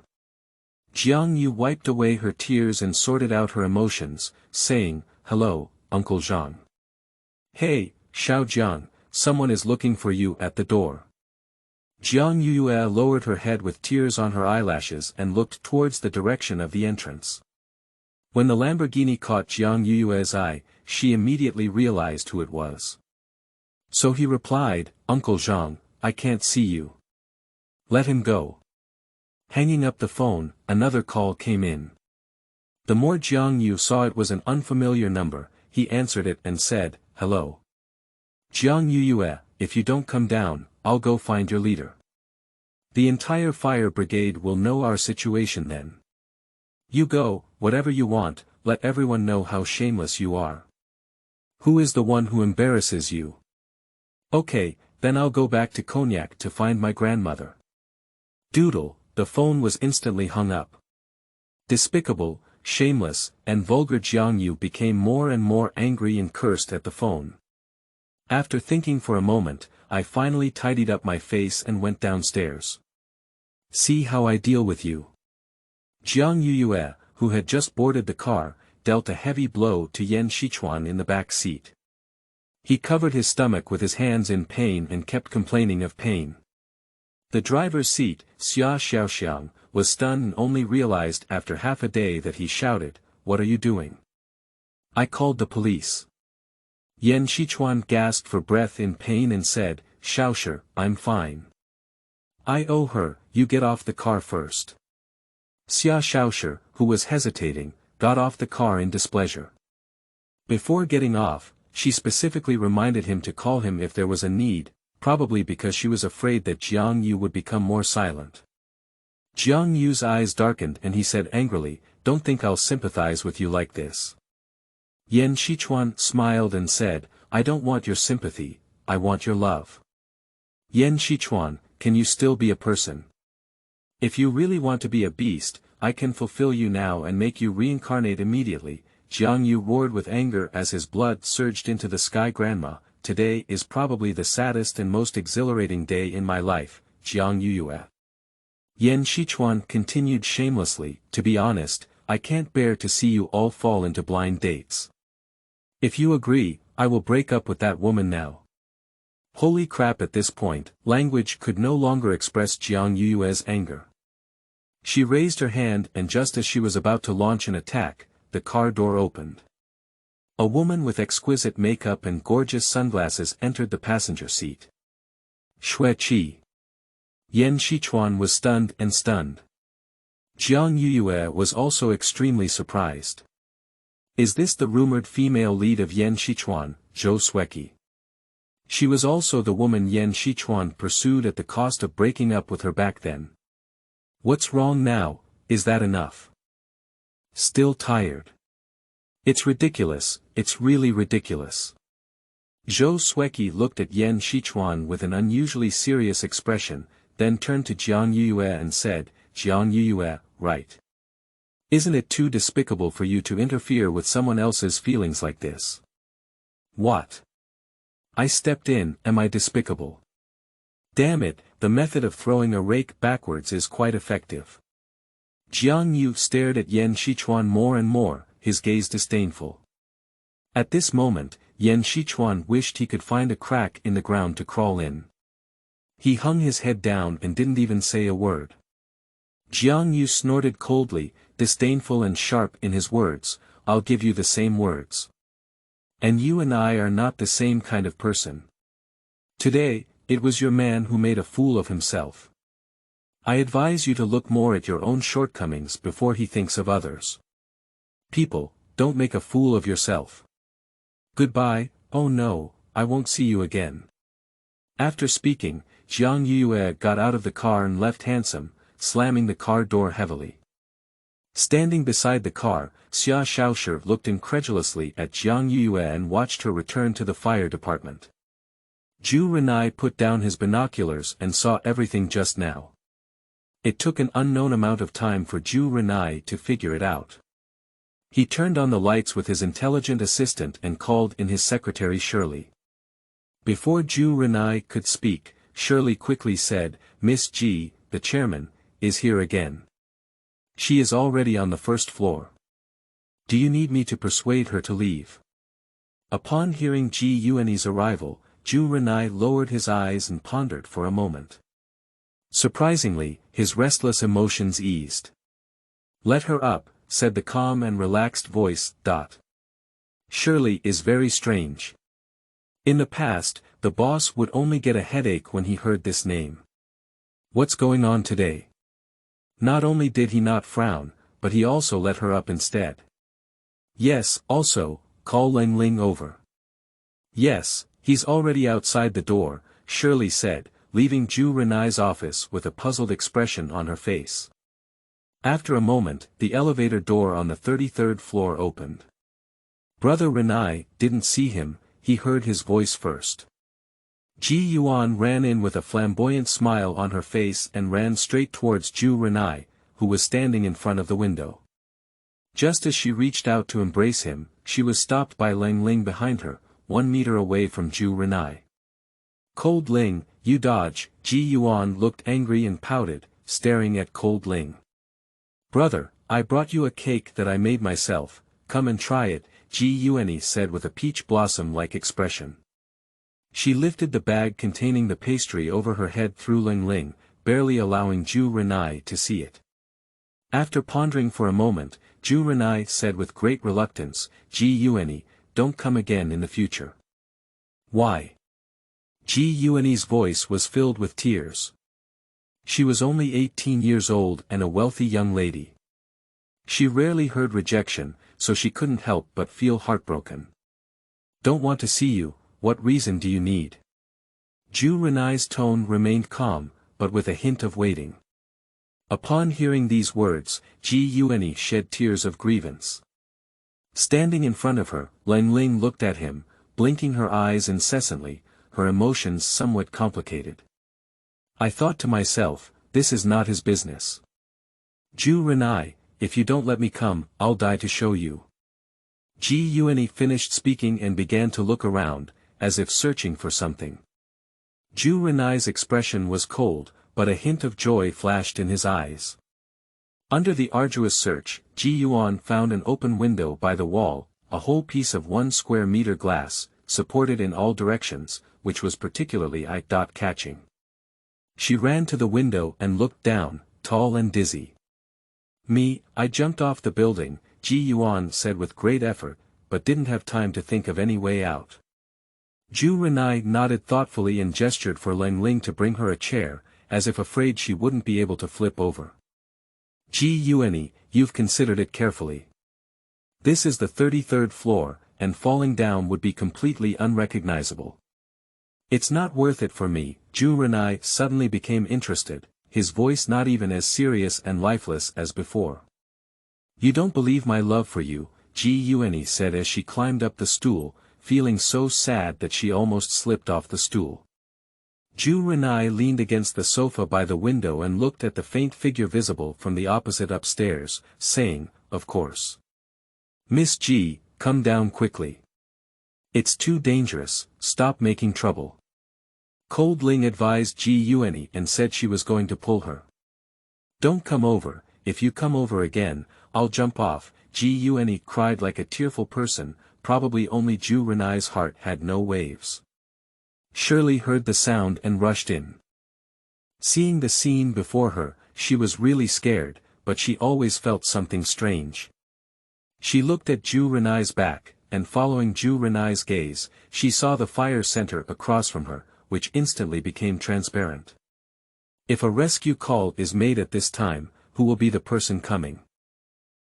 Jiang Yu wiped away her tears and sorted out her emotions, saying, "Hello, Uncle Zhang." "Hey, Xiao Jiang, someone is looking for you at the door." Jiang Yuyue lowered her head with tears on her eyelashes and looked towards the direction of the entrance. When the Lamborghini caught Jiang Yuyue's eye, she immediately realized who it was. So he replied, "Uncle Zhang, I can't see you. Let him go." Hanging up the phone, another call came in. The more Jiang Yu saw it was an unfamiliar number, he answered it and said, "Hello. Jiang Yuyue, if you don't come down, I'll go find your leader. The entire fire brigade will know our situation then. You go, whatever you want, let everyone know how shameless you are. Who is the one who embarrasses you? Okay, then I'll go back to Cognac to find my grandmother." Doodle, the phone was instantly hung up. Despicable, shameless, and vulgar Jiang Yu became more and more angry and cursed at the phone. After thinking for a moment, I finally tidied up my face and went downstairs. "See how I deal with you." Jiang Yuyue, who had just boarded the car, dealt a heavy blow to Yan Xichuan in the back seat. He covered his stomach with his hands in pain and kept complaining of pain. The driver's seat, Xia Xiaoxiang, was stunned and only realized after half a day that he shouted, "What are you doing?" "I called the police." Yan Xichuan gasped for breath in pain and said, "Xiaoshi, I'm fine." "I owe her, you get off the car first." Xia Xiaoshi, who was hesitating, got off the car in displeasure. Before getting off, she specifically reminded him to call him if there was a need, probably because she was afraid that Jiang Yu would become more silent. Jiang Yu's eyes darkened and he said angrily, "Don't think I'll sympathize with you like this." Yan Xichuan smiled and said, "I don't want your sympathy, I want your love." Yan Xichuan, can you still be a person? If you really want to be a beast, I can fulfill you now and make you reincarnate immediately. Jiang Yu roared with anger as his blood surged into the sky. "Grandma, today is probably the saddest and most exhilarating day in my life, Jiang Yuyue." Yan Xichuan continued shamelessly, "To be honest, I can't bear to see you all fall into blind dates. If you agree, I will break up with that woman now." Holy crap! At this point, language could no longer express Jiang Yuyue's anger. She raised her hand and just as she was about to launch an attack, the car door opened. A woman with exquisite makeup and gorgeous sunglasses entered the passenger seat. Shui Qi. Yan Xichuan was stunned. Jiang Yuyue was also extremely surprised. Is this the rumored female lead of Yan Xichuan, Zhou Sueki? She was also the woman Yan Xichuan pursued at the cost of breaking up with her back then. What's wrong now? Is that enough? Still tired? It's ridiculous, it's really ridiculous. Zhou Sueki looked at Yan Xichuan with an unusually serious expression, then turned to Jiang Yuyue and said, "Jiang Yuyue, right. Isn't it too despicable for you to interfere with someone else's feelings like this?" "What? I stepped in, am I despicable? Damn it, the method of throwing a rake backwards is quite effective." Jiang Yu stared at Yan Xichuan more and more, his gaze disdainful. At this moment, Yan Xichuan wished he could find a crack in the ground to crawl in. He hung his head down and didn't even say a word. Jiang Yu snorted coldly, disdainful and sharp in his words, "I'll give you the same words. And you and I are not the same kind of person. Today, it was your man who made a fool of himself. I advise you to look more at your own shortcomings before he thinks of others. People, don't make a fool of yourself. Goodbye, oh no, I won't see you again." After speaking, Jiang Yuyue got out of the car and left handsome, slamming the car door heavily. Standing beside the car, Xia Shaoshi looked incredulously at Jiang Yuyue and watched her return to the fire department. Ju Renye put down his binoculars and saw everything just now. It took an unknown amount of time for Ju Renye to figure it out. He turned on the lights with his intelligent assistant and called in his secretary Shirley. Before Ju Renye could speak, Shirley quickly said, "Miss Ji, the chairman, is here again. She is already on the first floor. Do you need me to persuade her to leave?" Upon hearing Ji Yuan's arrival, Ju Renye lowered his eyes and pondered for a moment. Surprisingly, his restless emotions eased. "Let her up," said the calm and relaxed voice. Shirley is very strange. In the past, the boss would only get a headache when he heard this name. What's going on today? Not only did he not frown, but he also let her up instead. Yes, also, call Ling Ling over. Yes, he's already outside the door, Shirley said, leaving Ju Renye's office with a puzzled expression on her face. After a moment, the elevator door on the 33rd floor opened. Brother Renye didn't see him, he heard his voice first. Ji Yuan ran in with a flamboyant smile on her face and ran straight towards Ju Renye, who was standing in front of the window. Just as she reached out to embrace him, she was stopped by Ling Ling behind her, 1 meter away from Ju Renye. "Cold Ling, you dodge," Ji Yuan looked angry and pouted, staring at Cold Ling. "Brother, I brought you a cake that I made myself, come and try it," Ji Yuan said with a peach blossom-like expression. She lifted the bag containing the pastry over her head through Ling Ling, barely allowing Ju Renye to see it. After pondering for a moment, Ju Renye said with great reluctance, "Ji Yuan, don't come again in the future." "Why?" Ji Yuan's voice was filled with tears. She was only 18 years old and a wealthy young lady. She rarely heard rejection, so she couldn't help but feel heartbroken. "Don't want to see you, what reason do you need?" Ju Renye's tone remained calm, but with a hint of waiting. Upon hearing these words, Ji Yuan shed tears of grievance. Standing in front of her, Ling Ling looked at him, blinking her eyes incessantly, her emotions somewhat complicated. "I thought to myself, this is not his business. Ju Renye, if you don't let me come, I'll die to show you." Ji Yuan finished speaking and began to look around, as if searching for something. Ju Renye's expression was cold, but a hint of joy flashed in his eyes. Under the arduous search, Ji Yuan found an open window by the wall, a whole piece of 1 square meter glass, supported in all directions, which was particularly eye-catching. She ran to the window and looked down, tall and dizzy. I jumped off the building," Ji Yuan said with great effort, but didn't have time to think of any way out. Ju Renye nodded thoughtfully and gestured for Ling Ling to bring her a chair, as if afraid she wouldn't be able to flip over. "Ji Yuan, you've considered it carefully. This is the 33rd floor, and falling down would be completely unrecognizable. It's not worth it for me." Ju Renye suddenly became interested, his voice not even as serious and lifeless as before. "You don't believe my love for you," Ji Yuan said as she climbed up the stool, feeling so sad that she almost slipped off the stool. Ju Renye leaned against the sofa by the window and looked at the faint figure visible from the opposite upstairs, saying, "Of course. Miss Ji, come down quickly. It's too dangerous, stop making trouble." Cold Ling advised Ji Yuan and said she was going to pull her. "Don't come over, if you come over again, I'll jump off," Ji Yuan cried like a tearful person, probably only Ju Renye's heart had no waves. Shirley heard the sound and rushed in. Seeing the scene before her, she was really scared, but she always felt something strange. She looked at Ju Renye's back, and following Ju Renye's gaze, she saw the fire center across from her, which instantly became transparent. If a rescue call is made at this time, who will be the person coming?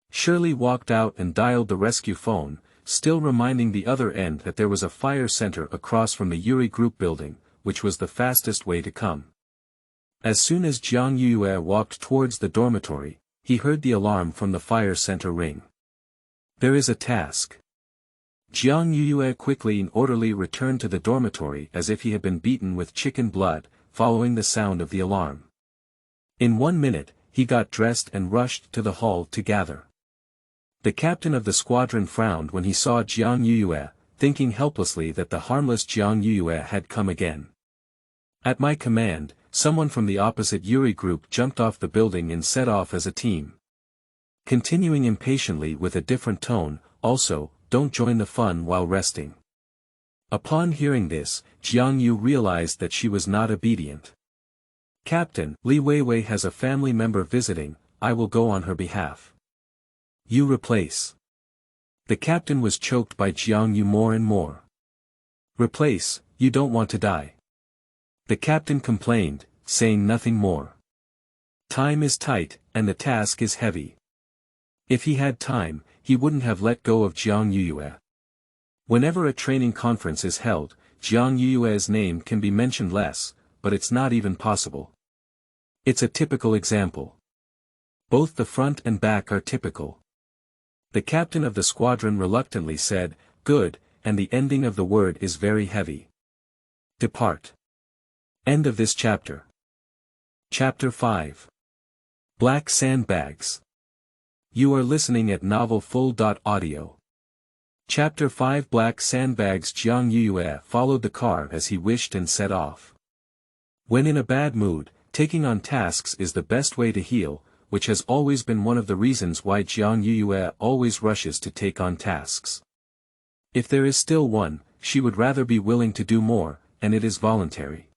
Shirley walked out and dialed the rescue phone, still reminding the other end that there was a fire center across from the Yuri Group building, which was the fastest way to come. As soon as Jiang Yuyue walked towards the dormitory, he heard the alarm from the fire center ring. There is a task. Jiang Yuyue quickly and orderly returned to the dormitory as if he had been beaten with chicken blood, following the sound of the alarm. In 1 minute, he got dressed and rushed to the hall to gather. The captain of the squadron frowned when he saw Jiang Yuyue, thinking helplessly that the harmless Jiang Yuyue had come again. At my command, someone from the opposite Yuri group jumped off the building and set off as a team. Continuing impatiently with a different tone, also, don't join the fun while resting. Upon hearing this, Jiang Yu realized that she was not obedient. Captain, Li Weiwei has a family member visiting, I will go on her behalf. You replace. The captain was choked by Jiang Yu more and more. Replace, you don't want to die. The captain complained, saying nothing more. Time is tight, and the task is heavy. If he had time, he wouldn't have let go of Jiang Yuyue. Whenever a training conference is held, Jiang Yuyue's name can be mentioned less, but it's not even possible. It's a typical example. Both the front and back are typical. The captain of the squadron reluctantly said, good, and the ending of the word is very heavy. Depart. End of this chapter. Chapter 5. Black Sandbags. You are listening at novelfull.audio. Chapter 5. Black Sandbags. Jiang Yuyue followed the car as he wished and set off. When in a bad mood, taking on tasks is the best way to heal, which has always been one of the reasons why Jiang Yuyue always rushes to take on tasks. If there is still one, she would rather be willing to do more, and it is voluntary.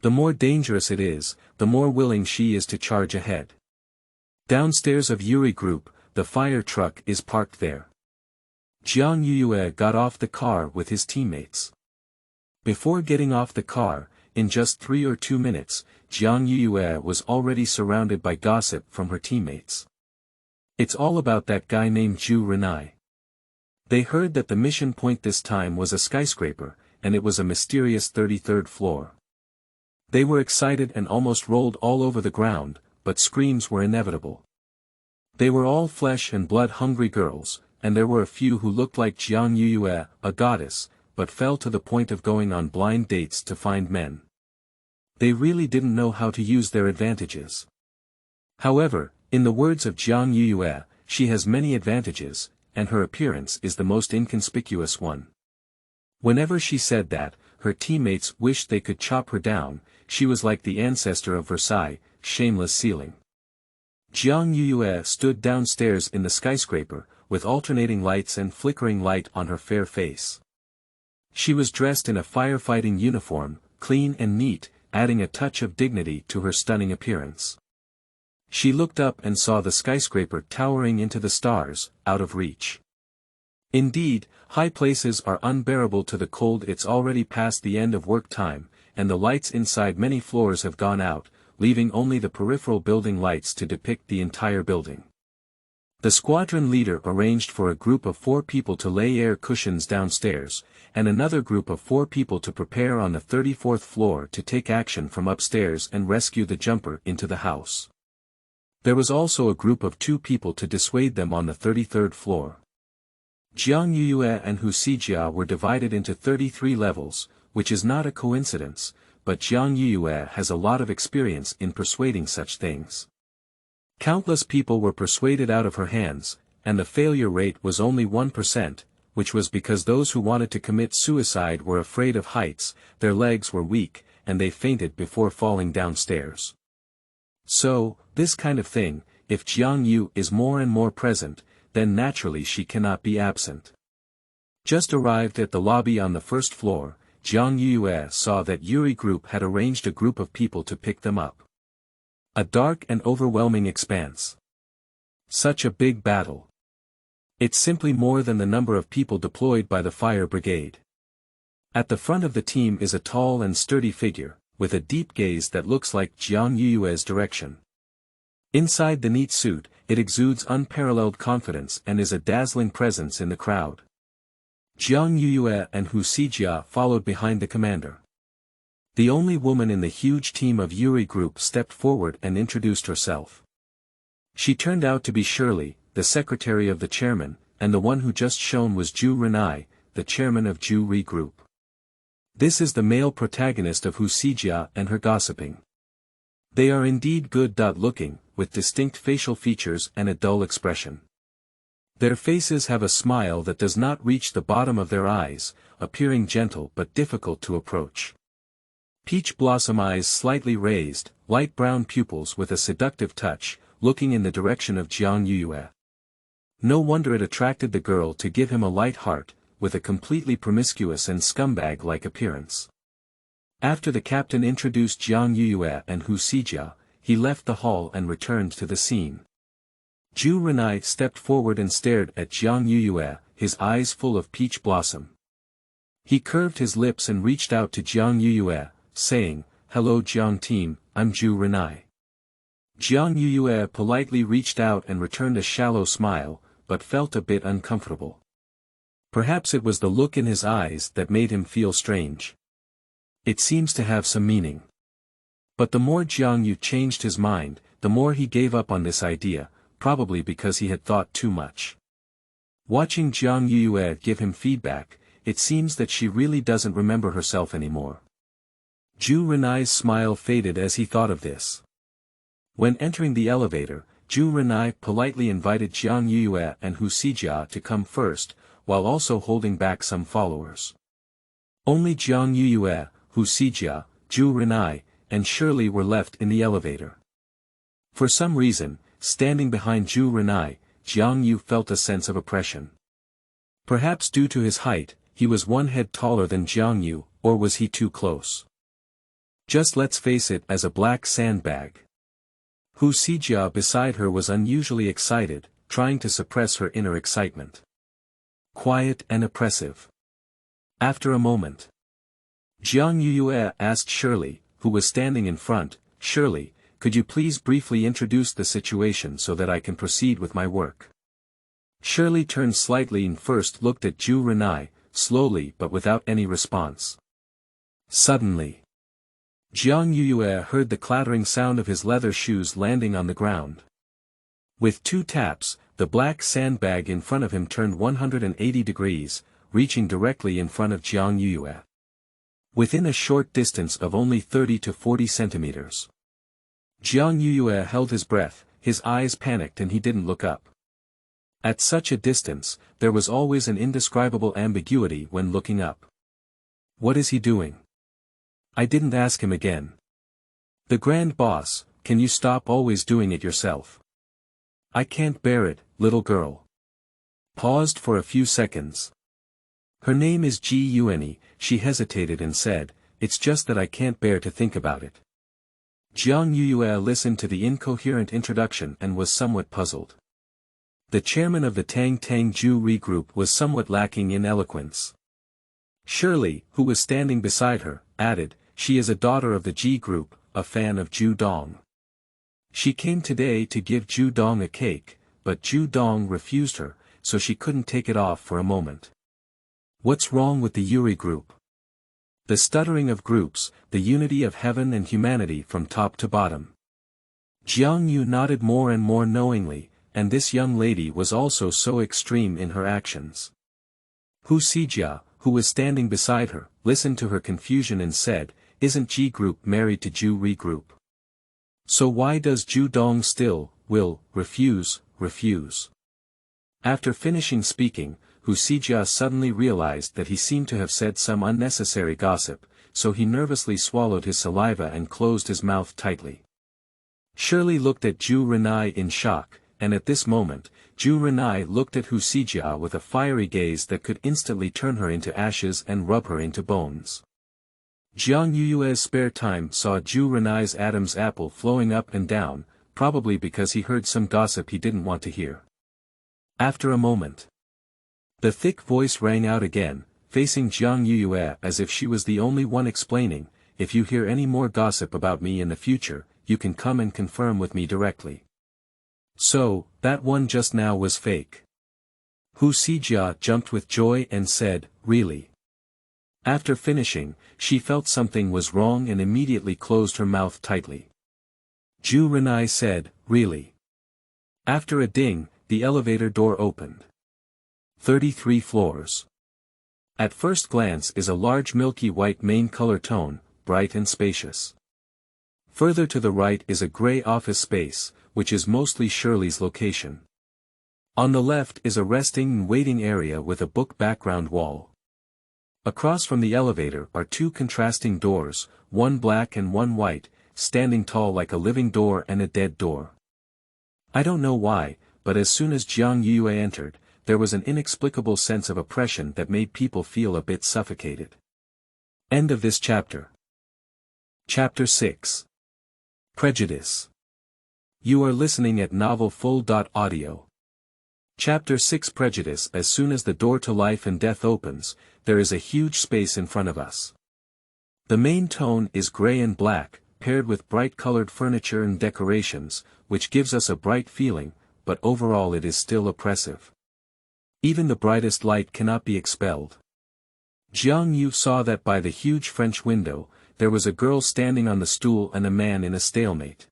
The more dangerous it is, the more willing she is to charge ahead. Downstairs of Yuri Group, the fire truck is parked there. Jiang Yuyue got off the car with his teammates. Before getting off the car, in just 3 or 2 minutes, Jiang Yuyue was already surrounded by gossip from her teammates. It's all about that guy named Ju Renye. They heard that the mission point this time was a skyscraper, and it was a mysterious 33rd floor. They were excited and almost rolled all over the ground, but screams were inevitable. They were all flesh and blood hungry girls, and there were a few who looked like Jiang Yuyue, a goddess, but fell to the point of going on blind dates to find men. They really didn't know how to use their advantages. However, in the words of Jiang Yuyue, she has many advantages, and her appearance is the most inconspicuous one. Whenever she said that, her teammates wished they could chop her down. She was like the ancestor of Versailles, shameless ceiling. Jiang Yuyue stood downstairs in the skyscraper, with alternating lights and flickering light on her fair face. She was dressed in a firefighting uniform, clean and neat, adding a touch of dignity to her stunning appearance. She looked up and saw the skyscraper towering into the stars, out of reach. Indeed, high places are unbearable to the cold. It's already past the end of work time, and the lights inside many floors have gone out, leaving only the peripheral building lights to depict the entire building. The squadron leader arranged for a group of 4 people to lay air cushions downstairs, and another group of 4 people to prepare on the 34th floor to take action from upstairs and rescue the jumper into the house. There was also a group of 2 people to dissuade them on the 33rd floor. Jiang Yuyue and Hu Xijia were divided into 33 levels, which is not a coincidence, but Jiang Yuyue has a lot of experience in persuading such things. Countless people were persuaded out of her hands, and the failure rate was only 1%, which was because those who wanted to commit suicide were afraid of heights, their legs were weak, and they fainted before falling downstairs. So, this kind of thing, if Jiang Yu is more and more present, then naturally she cannot be absent. Just arrived at the lobby on the first floor, Jiang Yuyue saw that Yuri Group had arranged a group of people to pick them up. A dark and overwhelming expanse. Such a big battle. It's simply more than the number of people deployed by the fire brigade. At the front of the team is a tall and sturdy figure, with a deep gaze that looks like Jiang Yuyue's direction. Inside the neat suit, it exudes unparalleled confidence and is a dazzling presence in the crowd. Jiang Yuyue and Hu Xijia followed behind the commander. The only woman in the huge team of Yuri group stepped forward and introduced herself. She turned out to be Shirley, the secretary of the chairman, and the one who just shown was Ju Renye, the chairman of Ju Re group. This is the male protagonist of Hu Xijia and her gossiping. They are indeed good-looking, with distinct facial features and a dull expression. Their faces have a smile that does not reach the bottom of their eyes, appearing gentle but difficult to approach. Peach blossom eyes slightly raised, light brown pupils with a seductive touch, looking in the direction of Jiang Yuyue. No wonder it attracted the girl to give him a light heart, with a completely promiscuous and scumbag-like appearance. After the captain introduced Jiang Yuyue and Hu Xijia, he left the hall and returned to the scene. Ju Renye stepped forward and stared at Jiang Yuyue, his eyes full of peach blossom. He curved his lips and reached out to Jiang Yuyue, saying, "Hello Jiang team, I'm Ju Renye." Jiang Yuyue politely reached out and returned a shallow smile, but felt a bit uncomfortable. Perhaps it was the look in his eyes that made him feel strange. It seems to have some meaning. But the more Jiang Yu changed his mind, the more he gave up on this idea, probably because he had thought too much. Watching Jiang Yuyue give him feedback, it seems that she really doesn't remember herself anymore. Ju Renye's smile faded as he thought of this. When entering the elevator, Ju Renye politely invited Jiang Yuyue and Hu Xijia to come first, while also holding back some followers. Only Jiang Yuyue, Hu Xijia, Ju Renye, and Shirley were left in the elevator. For some reason, standing behind Ju Renye, Jiang Yu felt a sense of oppression. Perhaps due to his height, he was one head taller than Jiang Yu, or was he too close? Just let's face it, as a black sandbag. Hu Xijia beside her was unusually excited, trying to suppress her inner excitement. Quiet and oppressive. After a moment, Jiang Yuyue asked Shirley, who was standing in front, "Shirley, could you please briefly introduce the situation so that I can proceed with my work?" Shirley turned slightly and first looked at Ju Renye, slowly but without any response. Suddenly, Jiang Yuyue heard the clattering sound of his leather shoes landing on the ground. With 2 taps, the black sandbag in front of him turned 180 degrees, reaching directly in front of Jiang Yuyue. Within a short distance of only 30 to 40 centimeters. Jiang Yuyue held his breath, his eyes panicked and he didn't look up. At such a distance, there was always an indescribable ambiguity when looking up. What is he doing? I didn't ask him again. The grand boss, can you stop always doing it yourself? I can't bear it, little girl. Paused for a few seconds. Her name is Ji Yueni, she hesitated and said, "It's just that I can't bear to think about it." Jiang Yuyue listened to the incoherent introduction and was somewhat puzzled. The chairman of the Tang Ju Re group was somewhat lacking in eloquence. Shirley, who was standing beside her, added, "She is a daughter of the Ji group, a fan of Ju Dong. She came today to give Ju Dong a cake, but Ju Dong refused her, so she couldn't take it off for a moment." What's wrong with the Yuri group? The stuttering of groups, the unity of heaven and humanity from top to bottom. Jiang Yu nodded more and more knowingly, and this young lady was also so extreme in her actions. Hu Xijia, who was standing beside her, listened to her confusion and said, "Isn't Ji group married to Ju Re group? So why does Ju Dong still, refuse? After finishing speaking, Hu Xijia suddenly realized that he seemed to have said some unnecessary gossip, so he nervously swallowed his saliva and closed his mouth tightly. Shirley looked at Ju Renye in shock, and at this moment, Ju Renye looked at Hu Xijia with a fiery gaze that could instantly turn her into ashes and rub her into bones. Jiang Yuyue's spare time saw Ju Renye's Adam's apple flowing up and down, probably because he heard some gossip he didn't want to hear. After a moment, the thick voice rang out again, facing Jiang Yuyue as if she was the only one explaining, "If you hear any more gossip about me in the future, you can come and confirm with me directly." So, that one just now was fake. Hu Xijia jumped with joy and said, "Really? After finishing, she felt something was wrong and immediately closed her mouth tightly. Ju Renye said, "Really?" After a ding, the elevator door opened. 33 floors. At first glance is a large milky white main color tone, bright and spacious. Further to the right is a gray office space, which is mostly Shirley's location. On the left is a resting and waiting area with a book background wall. Across from the elevator are two contrasting doors, one black and one white, standing tall like a living door and a dead door. I don't know why, but as soon as Jiang Yuyue entered, there was an inexplicable sense of oppression that made people feel a bit suffocated. End of this chapter. Chapter 6. Prejudice. You are listening at novelfull.audio. Chapter 6 Prejudice. As soon as the door to life and death opens, there is a huge space in front of us. The main tone is gray and black, paired with bright-colored furniture and decorations, which gives us a bright feeling, but overall it is still oppressive. Even the brightest light cannot be expelled. Jiang Yu saw that by the huge French window, there was a girl standing on the stool and a man in a stalemate.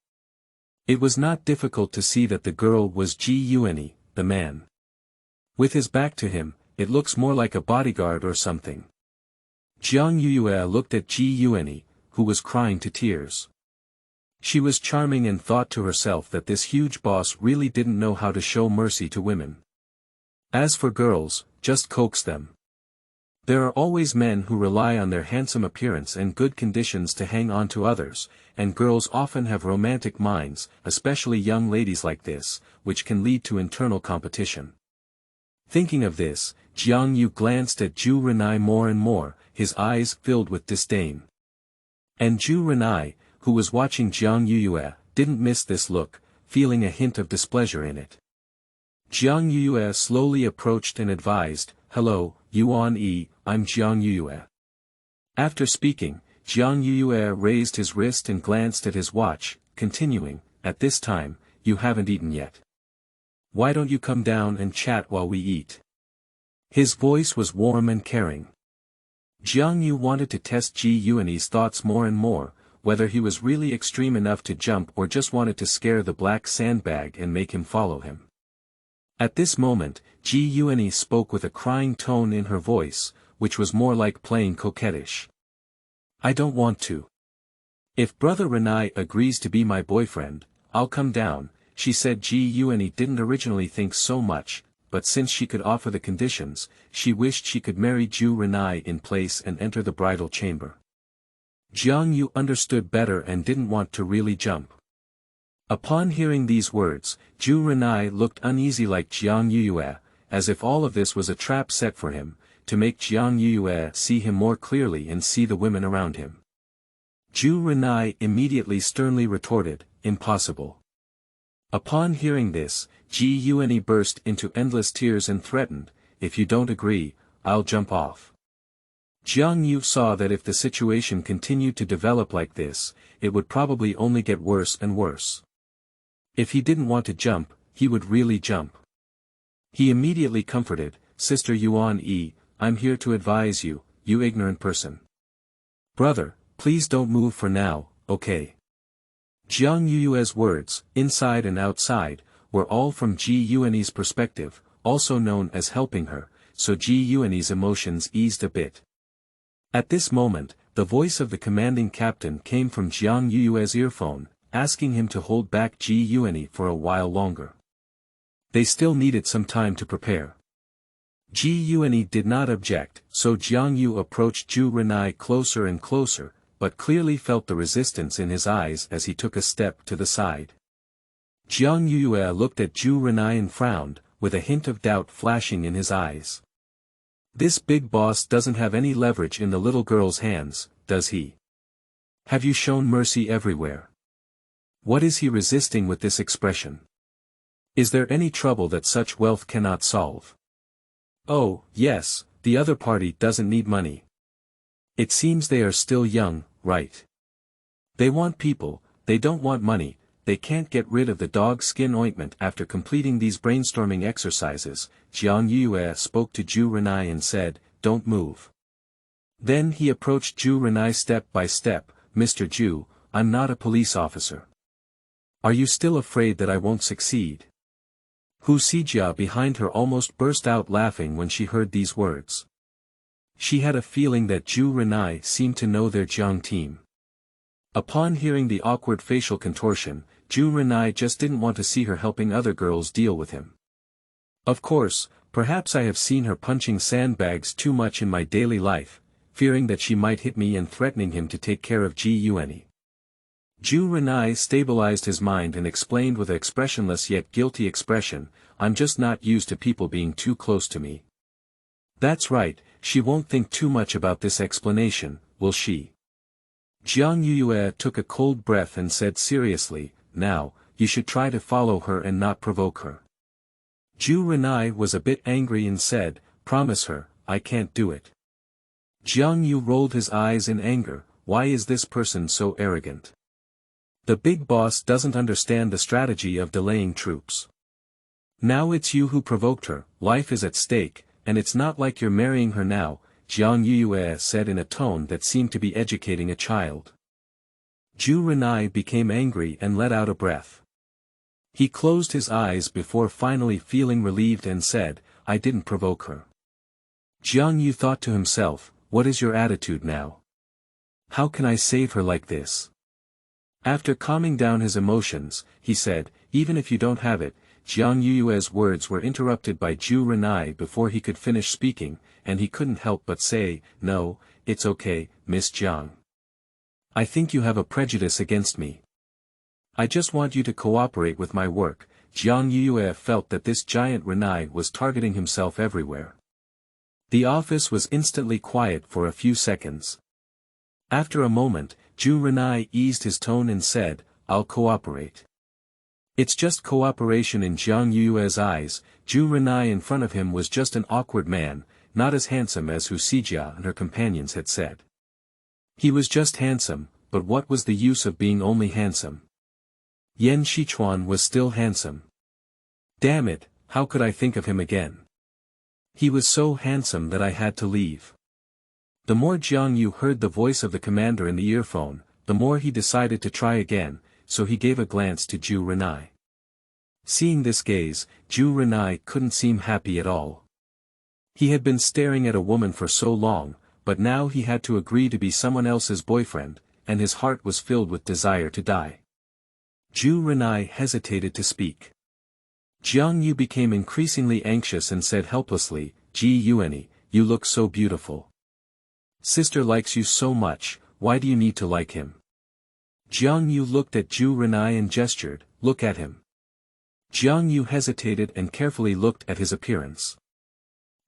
It was not difficult to see that the girl was Ji Yuanyi, the man. With his back to him, it looks more like a bodyguard or something. Jiang Yuyue looked at Ji Yuanyi, who was crying to tears. She was charming and thought to herself that this huge boss really didn't know how to show mercy to women. As for girls, just coax them. There are always men who rely on their handsome appearance and good conditions to hang on to others, and girls often have romantic minds, especially young ladies like this, which can lead to internal competition. Thinking of this, Jiang Yu glanced at Ju Renye more and more, his eyes filled with disdain. And Ju Renye, who was watching Jiang Yuyue, didn't miss this look, feeling a hint of displeasure in it. Jiang Yuyue slowly approached and advised, "Hello, Yuan-yi, I'm Jiang Yuyue." After speaking, Jiang Yuyue raised his wrist and glanced at his watch, continuing, "At this time, you haven't eaten yet. Why don't you come down and chat while we eat?" His voice was warm and caring. Jiang Yu wanted to test Ji Yuanyi's thoughts more and more, whether he was really extreme enough to jump or just wanted to scare the black sandbag and make him follow him. At this moment, Ji Yuanyi spoke with a crying tone in her voice, which was more like playing coquettish. "I don't want to. If Brother Renye agrees to be my boyfriend, I'll come down," she said. Ji Yuanyi didn't originally think so much, but since she could offer the conditions, she wished she could marry Ju Renye in place and enter the bridal chamber. Jiang Yu understood better and didn't want to really jump. Upon hearing these words, Ju Renye looked uneasy like Jiang Yuyue, as if all of this was a trap set for him, to make Jiang Yuyue see him more clearly and see the women around him. Ju Renye immediately sternly retorted, "Impossible." Upon hearing this, Ji Yuanyi burst into endless tears and threatened, "If you don't agree, I'll jump off." Jiang Yu saw that if the situation continued to develop like this, it would probably only get worse and worse. If he didn't want to jump, he would really jump. He immediately comforted, "Sister Yuan-yi, I'm here to advise you, you ignorant person. Brother, please don't move for now, okay?" Jiang Yuyue's words, inside and outside, were all from Ji Yuanyi's perspective, also known as helping her, so Ji Yuanyi's emotions eased a bit. At this moment, the voice of the commanding captain came from Jiang Yuyue's earphone, asking him to hold back Ji Yuanyi for a while longer. They still needed some time to prepare. Ji Yuanyi did not object, so Jiang Yu approached Ju Renye closer and closer, but clearly felt the resistance in his eyes as he took a step to the side. Jiang Yuyue looked at Ju Renye and frowned, with a hint of doubt flashing in his eyes. This big boss doesn't have any leverage in the little girl's hands, does he? Have you shown mercy everywhere? What is he resisting with this expression? Is there any trouble that such wealth cannot solve? Oh, yes, the other party doesn't need money. It seems they are still young, right? They want people, they don't want money. They can't get rid of the dog skin ointment. After completing these brainstorming exercises, Jiang Yuyue spoke to Ju Renye and said, "Don't move. Then he approached Ju Renye step by step. Mr. Ju, I'm not a police officer. Are you still afraid that I won't succeed? Hu Xijia behind her almost burst out laughing when she heard these words. She had a feeling that Ju Renye seemed to know their Jiang team. Upon hearing the awkward facial contortion, Ju Renye just didn't want to see her helping other girls deal with him. Of course, perhaps I have seen her punching Sandbags too much in my daily life, fearing that she might hit me and threatening him to take care of Jiang Yuyue. Ju Renye stabilized his mind and explained with an expressionless yet guilty expression, I'm just not used to people being too close to me. That's right, she won't think too much about this explanation, will she? Jiang Yuyue took a cold breath and said seriously, now, you should try to follow her and not provoke her. Ju Renye was a bit angry and said, promise her, I can't do it. Jiang Yu rolled his eyes in anger, why is this person so arrogant? The big boss doesn't understand the strategy of delaying troops. Now it's you who provoked her, life is at stake, and it's not like you're marrying her now, Jiang Yuyue said in a tone that seemed to be educating a child. Ju Renye became angry and let out a breath. He closed his eyes before finally feeling relieved and said, I didn't provoke her. Jiang Yu thought to himself, what is your attitude now? How can I save her like this? After calming down his emotions, he said, even if you don't have it, Jiang Yuyue's words were interrupted by Ju Renye before he could finish speaking, and he couldn't help but say, no, it's okay, Miss Jiang. I think you have a prejudice against me. I just want you to cooperate with my work. Jiang Yuyue felt that this giant Renye was targeting himself everywhere. The office was instantly quiet for a few seconds. After a moment, Ju Renye eased his tone and said, I'll cooperate. It's just cooperation in Jiang Yuyue's eyes. Ju Renye in front of him was just an awkward man, not as handsome as Hu Xijia and her companions had said. He was just handsome, but what was the use of being only handsome? Yan Xichuan was still handsome. Damn it, how could I think of him again? He was so handsome that I had to leave. The more Jiang Yu heard the voice of the commander in the earphone, the more he decided to try again, so he gave a glance to Ju Renye. Seeing this gaze, Ju Renye couldn't seem happy at all. He had been staring at a woman for so long, but now he had to agree to be someone else's boyfriend, and his heart was filled with desire to die. Ju Renye hesitated to speak. Jiang Yu became increasingly anxious and said helplessly, Jiang Yuyue, you look so beautiful. Sister likes you so much, why do you need to like him? Jiang Yu looked at Ju Renye and gestured, look at him. Jiang Yu hesitated and carefully looked at his appearance.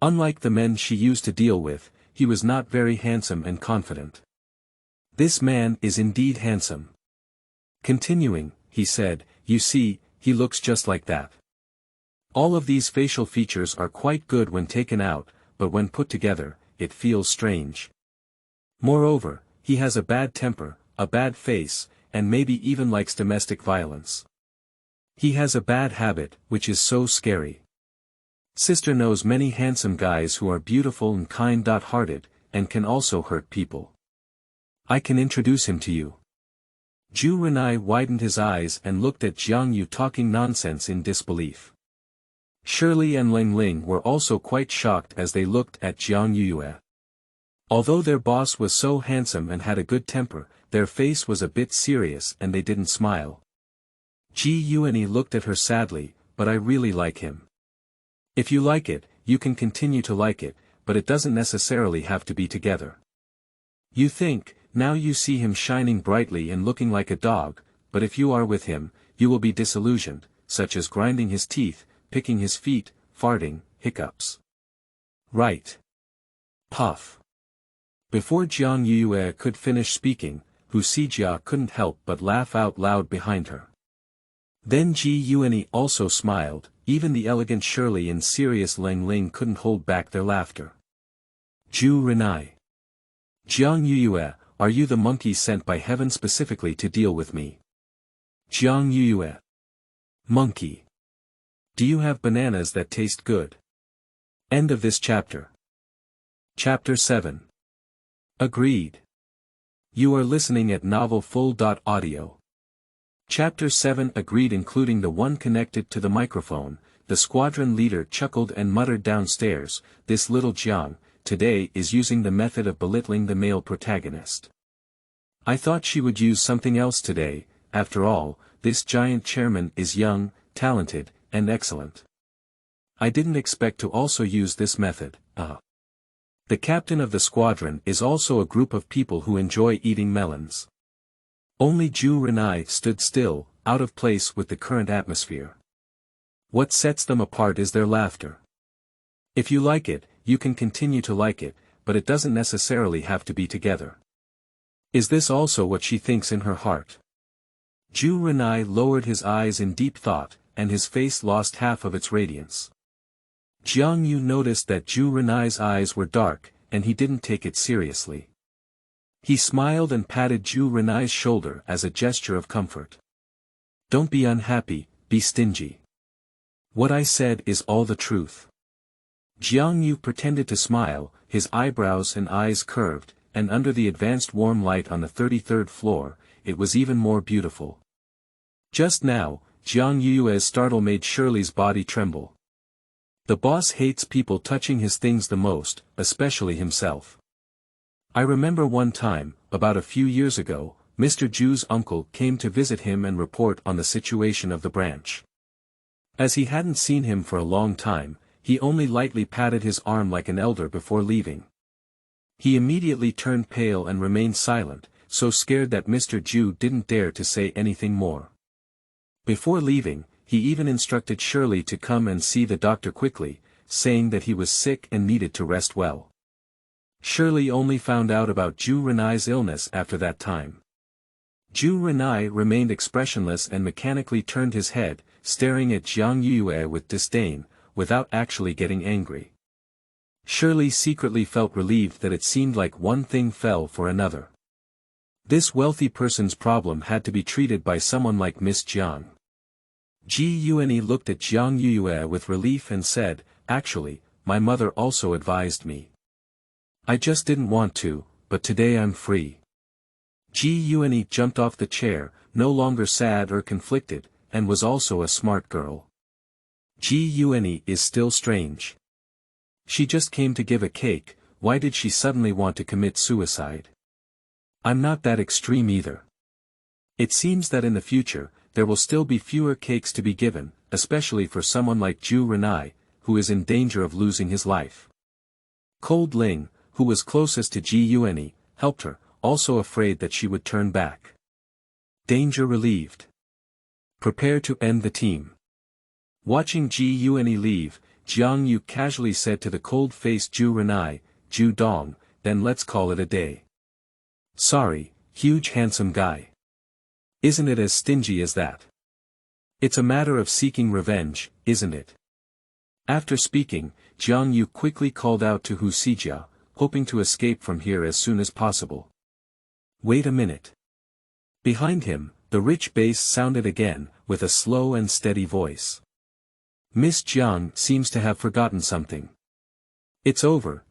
Unlike the men she used to deal with, he was not very handsome and confident. This man is indeed handsome. Continuing, he said, you see, he looks just like that. All of these facial features are quite good when taken out, but when put together, it feels strange. Moreover, he has a bad temper, a bad face, and maybe even likes domestic violence. He has a bad habit, which is so scary. Sister knows many handsome guys who are beautiful and kind-hearted, and can also hurt people. I can introduce him to you. Ju Renye widened his eyes and looked at Jiang Yu talking nonsense in disbelief. Shirley and Ling Ling were also quite shocked as they looked at Jiang Yuyue. Although their boss was so handsome and had a good temper, their face was a bit serious and they didn't smile. Jiang Yuyue looked at her sadly, but I really like him. If you like it, you can continue to like it, but it doesn't necessarily have to be together. You think, now you see him shining brightly and looking like a dog, but if you are with him, you will be disillusioned, such as grinding his teeth, picking his feet, farting, hiccups. Right. Puff. Before Jiang Yuyue could finish speaking, Hu Xijia couldn't help but laugh out loud behind her. Then Jiang Yuyue also smiled, even the elegant Shirley and serious Ling Ling couldn't hold back their laughter. Ju Renye. Jiang Yuyue, are you the monkey sent by heaven specifically to deal with me? Jiang Yuyue. Monkey. Do you have bananas that taste good? End of this chapter. Chapter 7. Agreed. You are listening at novelfull.audio. Chapter 7 Agreed, including the one connected to the microphone. The squadron leader chuckled and muttered downstairs, "This little Jiang, today is using the method of belittling the male protagonist. I thought she would use something else today. After all, this giant chairman is young, talented, and excellent. I didn't expect to also use this method." The captain of the squadron is also a group of people who enjoy eating melons. Only Ju Renye stood still, out of place with the current atmosphere. What sets them apart is their laughter. If you like it, you can continue to like it, but it doesn't necessarily have to be together. Is this also what she thinks in her heart? Ju Renye lowered his eyes in deep thought, and his face lost half of its radiance. Jiang Yuyue noticed that Ju Renye's eyes were dark, and he didn't take it seriously. He smiled and patted Ju Renye's shoulder as a gesture of comfort. "Don't be unhappy, be stingy. What I said is all the truth." Jiang Yuyue pretended to smile, his eyebrows and eyes curved, and under the advanced warm light on the 33rd floor, it was even more beautiful. Just now, Jiang Yuyue's startle made Shirley's body tremble. The boss hates people touching his things the most, especially himself. I remember one time, about a few years ago, Mr. Ju's uncle came to visit him and report on the situation of the branch. As he hadn't seen him for a long time, he only lightly patted his arm like an elder before leaving. He immediately turned pale and remained silent, so scared that Mr. Ju didn't dare to say anything more. Before leaving, he even instructed Shirley to come and see the doctor quickly, saying that he was sick and needed to rest well. Shirley only found out about Ju Renye's illness after that time. Ju Renye remained expressionless and mechanically turned his head, staring at Jiang Yuyue with disdain, without actually getting angry. Shirley secretly felt relieved that it seemed like one thing fell for another. This wealthy person's problem had to be treated by someone like Miss Jiang. Ji Renye looked at Jiang Yuyue with relief and said, "Actually, my mother also advised me. I just didn't want to, but today I'm free." Ji Renye jumped off the chair, no longer sad or conflicted, and was also a smart girl. Ji Renye is still strange. She just came to give a cake, why did she suddenly want to commit suicide? I'm not that extreme either. It seems that in the future, there will still be fewer cakes to be given, especially for someone like Ju Renye, who is in danger of losing his life. Cold Ling, who was closest to Ji Renye, helped her, also afraid that she would turn back. Danger relieved. Prepare to end the team. Watching Ji Renye leave, Jiang Yuyue casually said to the cold-faced Ju Renye, "Ju Dong, then let's call it a day." "Sorry, huge handsome guy. Isn't it as stingy as that? It's a matter of seeking revenge, isn't it?" After speaking, Jiang Yuyue quickly called out to Hu Sijia, hoping to escape from here as soon as possible. "Wait a minute." Behind him, the rich bass sounded again, with a slow and steady voice. Miss Jiang seems to have forgotten something. It's over,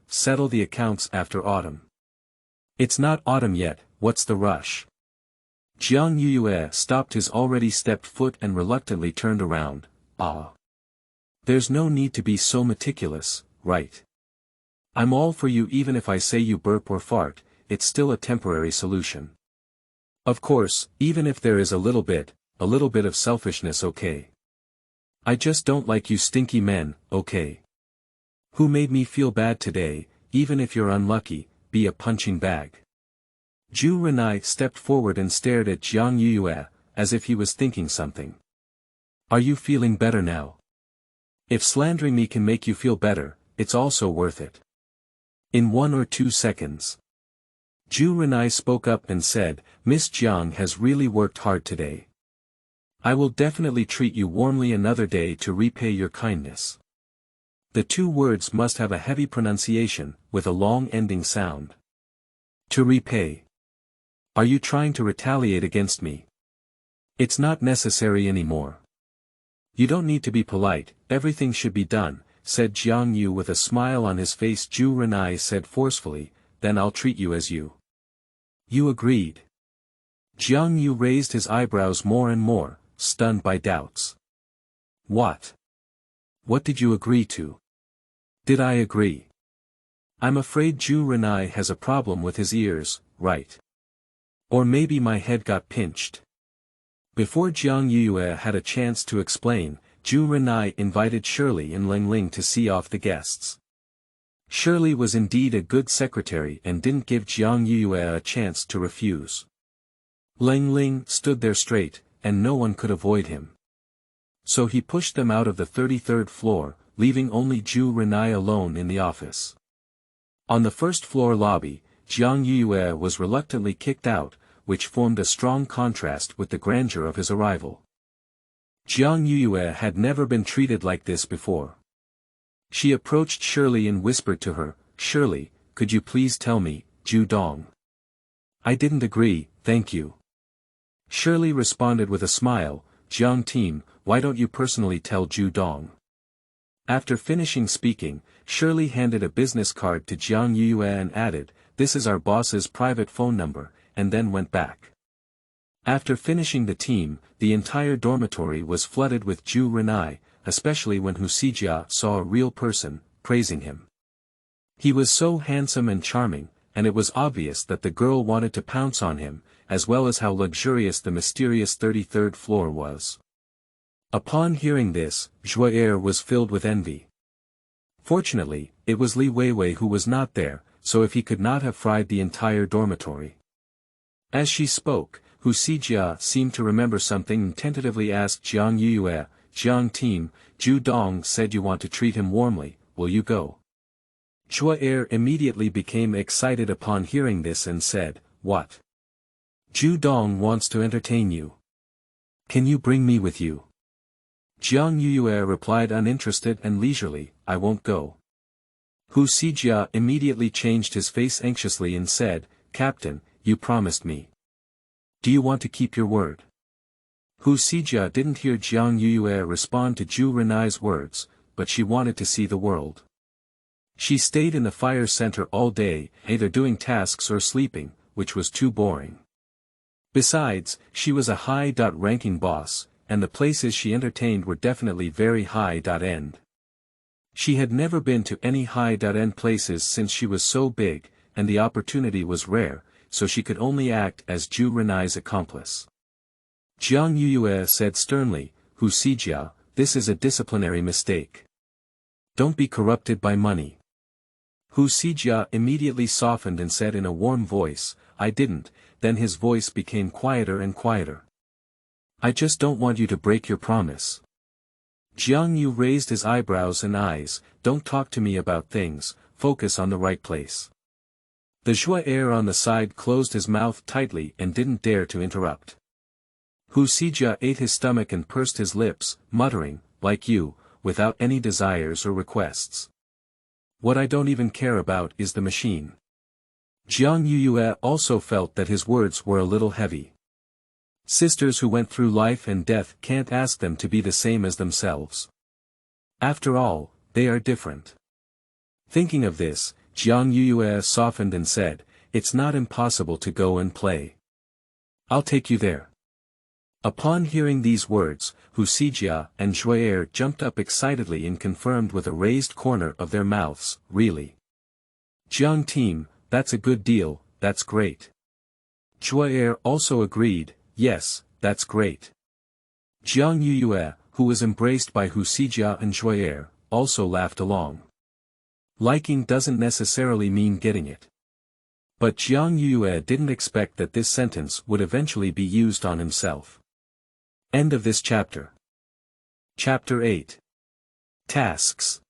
settle the accounts after autumn." "It's not autumn yet, what's the rush?" Jiang Yuyue stopped his already stepped foot and reluctantly turned around. There's no need to be so meticulous, right? I'm all for you even if I say you burp or fart, it's still a temporary solution. Of course, even if there is a little bit of selfishness, okay? I just don't like you stinky men, okay? Who made me feel bad today, even if you're unlucky, be a punching bag." Ju Renye stepped forward and stared at Jiang Yuyue, as if he was thinking something. "Are you feeling better now? If slandering me can make you feel better, it's also worth it." In 1 or 2 seconds, Ju Renye spoke up and said, "Miss Jiang has really worked hard today. I will definitely treat you warmly another day to repay your kindness." The two words must have a heavy pronunciation, with a long ending sound. To repay. Are you trying to retaliate against me? It's not necessary anymore. You don't need to be polite, everything should be done, said Jiang Yuyue with a smile on his face. Ju Renye said forcefully, then I'll treat you as you. You agreed. Jiang Yu raised his eyebrows more and more, stunned by doubts. What? What did you agree to? Did I agree? I'm afraid Ju Renye has a problem with his ears, right? Or maybe my head got pinched. Before Jiang Yuyue had a chance to explain, Ju Renye invited Shirley and Ling Ling to see off the guests. Shirley was indeed a good secretary and didn't give Jiang Yuyue a chance to refuse. Ling Ling stood there straight, and no one could avoid him. So he pushed them out of the 33rd floor, leaving only Ju Renye alone in the office. On the first floor lobby, Jiang Yuyue was reluctantly kicked out, which formed a strong contrast with the grandeur of his arrival. Jiang Yuyue had never been treated like this before. She approached Shirley and whispered to her, "Shirley, could you please tell me, Ju Dong?" "I didn't agree, thank you." Shirley responded with a smile, "Jiang team, why don't you personally tell Ju Dong?" After finishing speaking, Shirley handed a business card to Jiang Yuyue and added, "This is our boss's private phone number," and then went back. After finishing the team, the entire dormitory was flooded with Ju Renye, especially when Hu Xijia saw a real person, praising him. He was so handsome and charming, and it was obvious that the girl wanted to pounce on him, as well as how luxurious the mysterious 33rd floor was. Upon hearing this, Juey'er was filled with envy. Fortunately, it was Li Weiwei who was not there, so if he could not have fried the entire dormitory. As she spoke, Hu Xijia seemed to remember something and tentatively asked Jiang Yuyue, "Jiang team, Ju Dong said you want to treat him warmly, will you go?" Juey'er immediately became excited upon hearing this and said, "What? Ju Dong wants to entertain you. Can you bring me with you?" Jiang Yuyue replied uninterested and leisurely, "I won't go." Hu Xijia immediately changed his face anxiously and said, "Captain, you promised me. Do you want to keep your word?" Hu Xijia didn't hear Jiang Yuyue respond to Ju Renye's words, but she wanted to see the world. She stayed in the fire center all day, either doing tasks or sleeping, which was too boring. Besides, she was a high-ranking boss, and the places she entertained were definitely very high-end. She had never been to any high-end places since she was so big, and the opportunity was rare, so she could only act as Ju Renye's accomplice. Jiang Yuyue said sternly, "Hu Xijia, this is a disciplinary mistake. Don't be corrupted by money." Hu Xijia immediately softened and said in a warm voice, "I didn't," then his voice became quieter and quieter. "I just don't want you to break your promise." Jiang Yu raised his eyebrows and eyes, "Don't talk to me about things, focus on the right place." The Juey'er on the side closed his mouth tightly and didn't dare to interrupt. Hu Xijia ate his stomach and pursed his lips, muttering, "Like you, without any desires or requests. What I don't even care about is the machine." Jiang Yuyue also felt that his words were a little heavy. Sisters who went through life and death can't ask them to be the same as themselves. After all, they are different. Thinking of this, Jiang Yuyue softened and said, "It's not impossible to go and play. I'll take you there." Upon hearing these words, Hu Xijia and Juey'er jumped up excitedly and confirmed with a raised corner of their mouths, "Really? Jiang team, that's a good deal, that's great." Juey'er also agreed, "Yes, that's great." Jiang Yuyue, who was embraced by Hu Xijia and Juey'er, also laughed along. Liking doesn't necessarily mean getting it. But Jiang Yuyue didn't expect that this sentence would eventually be used on himself. End of this chapter. Chapter 8. Tasks.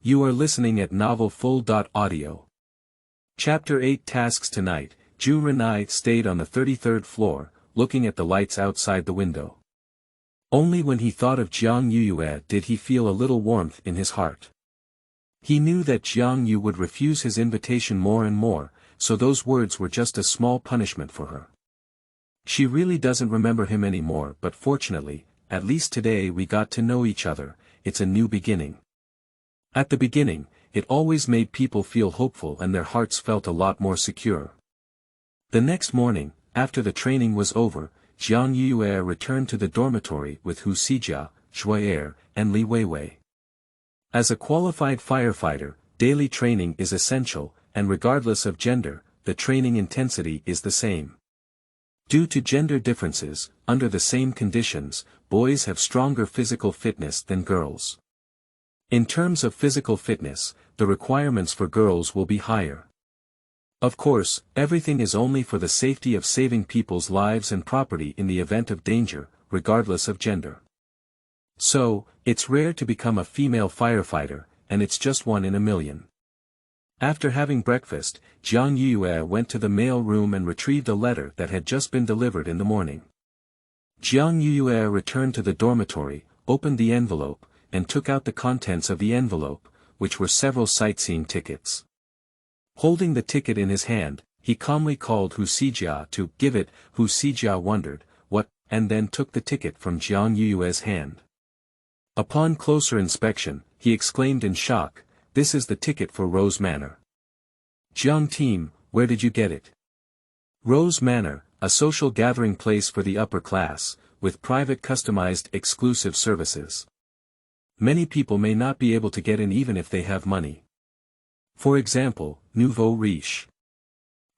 You are listening at novelfull.audio. Chapter 8 Tasks. Tonight, Ju Renye stayed on the 33rd floor, looking at the lights outside the window. Only when he thought of Jiang Yuyue did he feel a little warmth in his heart. He knew that Jiang Yu would refuse his invitation more and more, so those words were just a small punishment for her. She really doesn't remember him anymore, but fortunately, at least today we got to know each other, it's a new beginning. At the beginning, it always made people feel hopeful and their hearts felt a lot more secure. The next morning, after the training was over, Jiang Yuyue returned to the dormitory with Hu Xijia, Shuai and Li Weiwei. As a qualified firefighter, daily training is essential, and regardless of gender, the training intensity is the same. Due to gender differences, under the same conditions, boys have stronger physical fitness than girls. In terms of physical fitness, the requirements for girls will be higher. Of course, everything is only for the safety of saving people's lives and property in the event of danger, regardless of gender. So, it's rare to become a female firefighter, and it's just 1 in a million. After having breakfast, Jiang Yuyue went to the mail room and retrieved a letter that had just been delivered in the morning. Jiang Yuyue returned to the dormitory, opened the envelope, and took out the contents of the envelope, which were several sightseeing tickets. Holding the ticket in his hand, he calmly called Hu Xijia to give it. Hu Xijia wondered, what, and then took the ticket from Jiang Yuyue's hand. Upon closer inspection, he exclaimed in shock, "This is the ticket for Rose Manor." "Jiang team, where did you get it?" Rose Manor, a social gathering place for the upper class, with private customized exclusive services. Many people may not be able to get in even if they have money. For example, nouveau riche.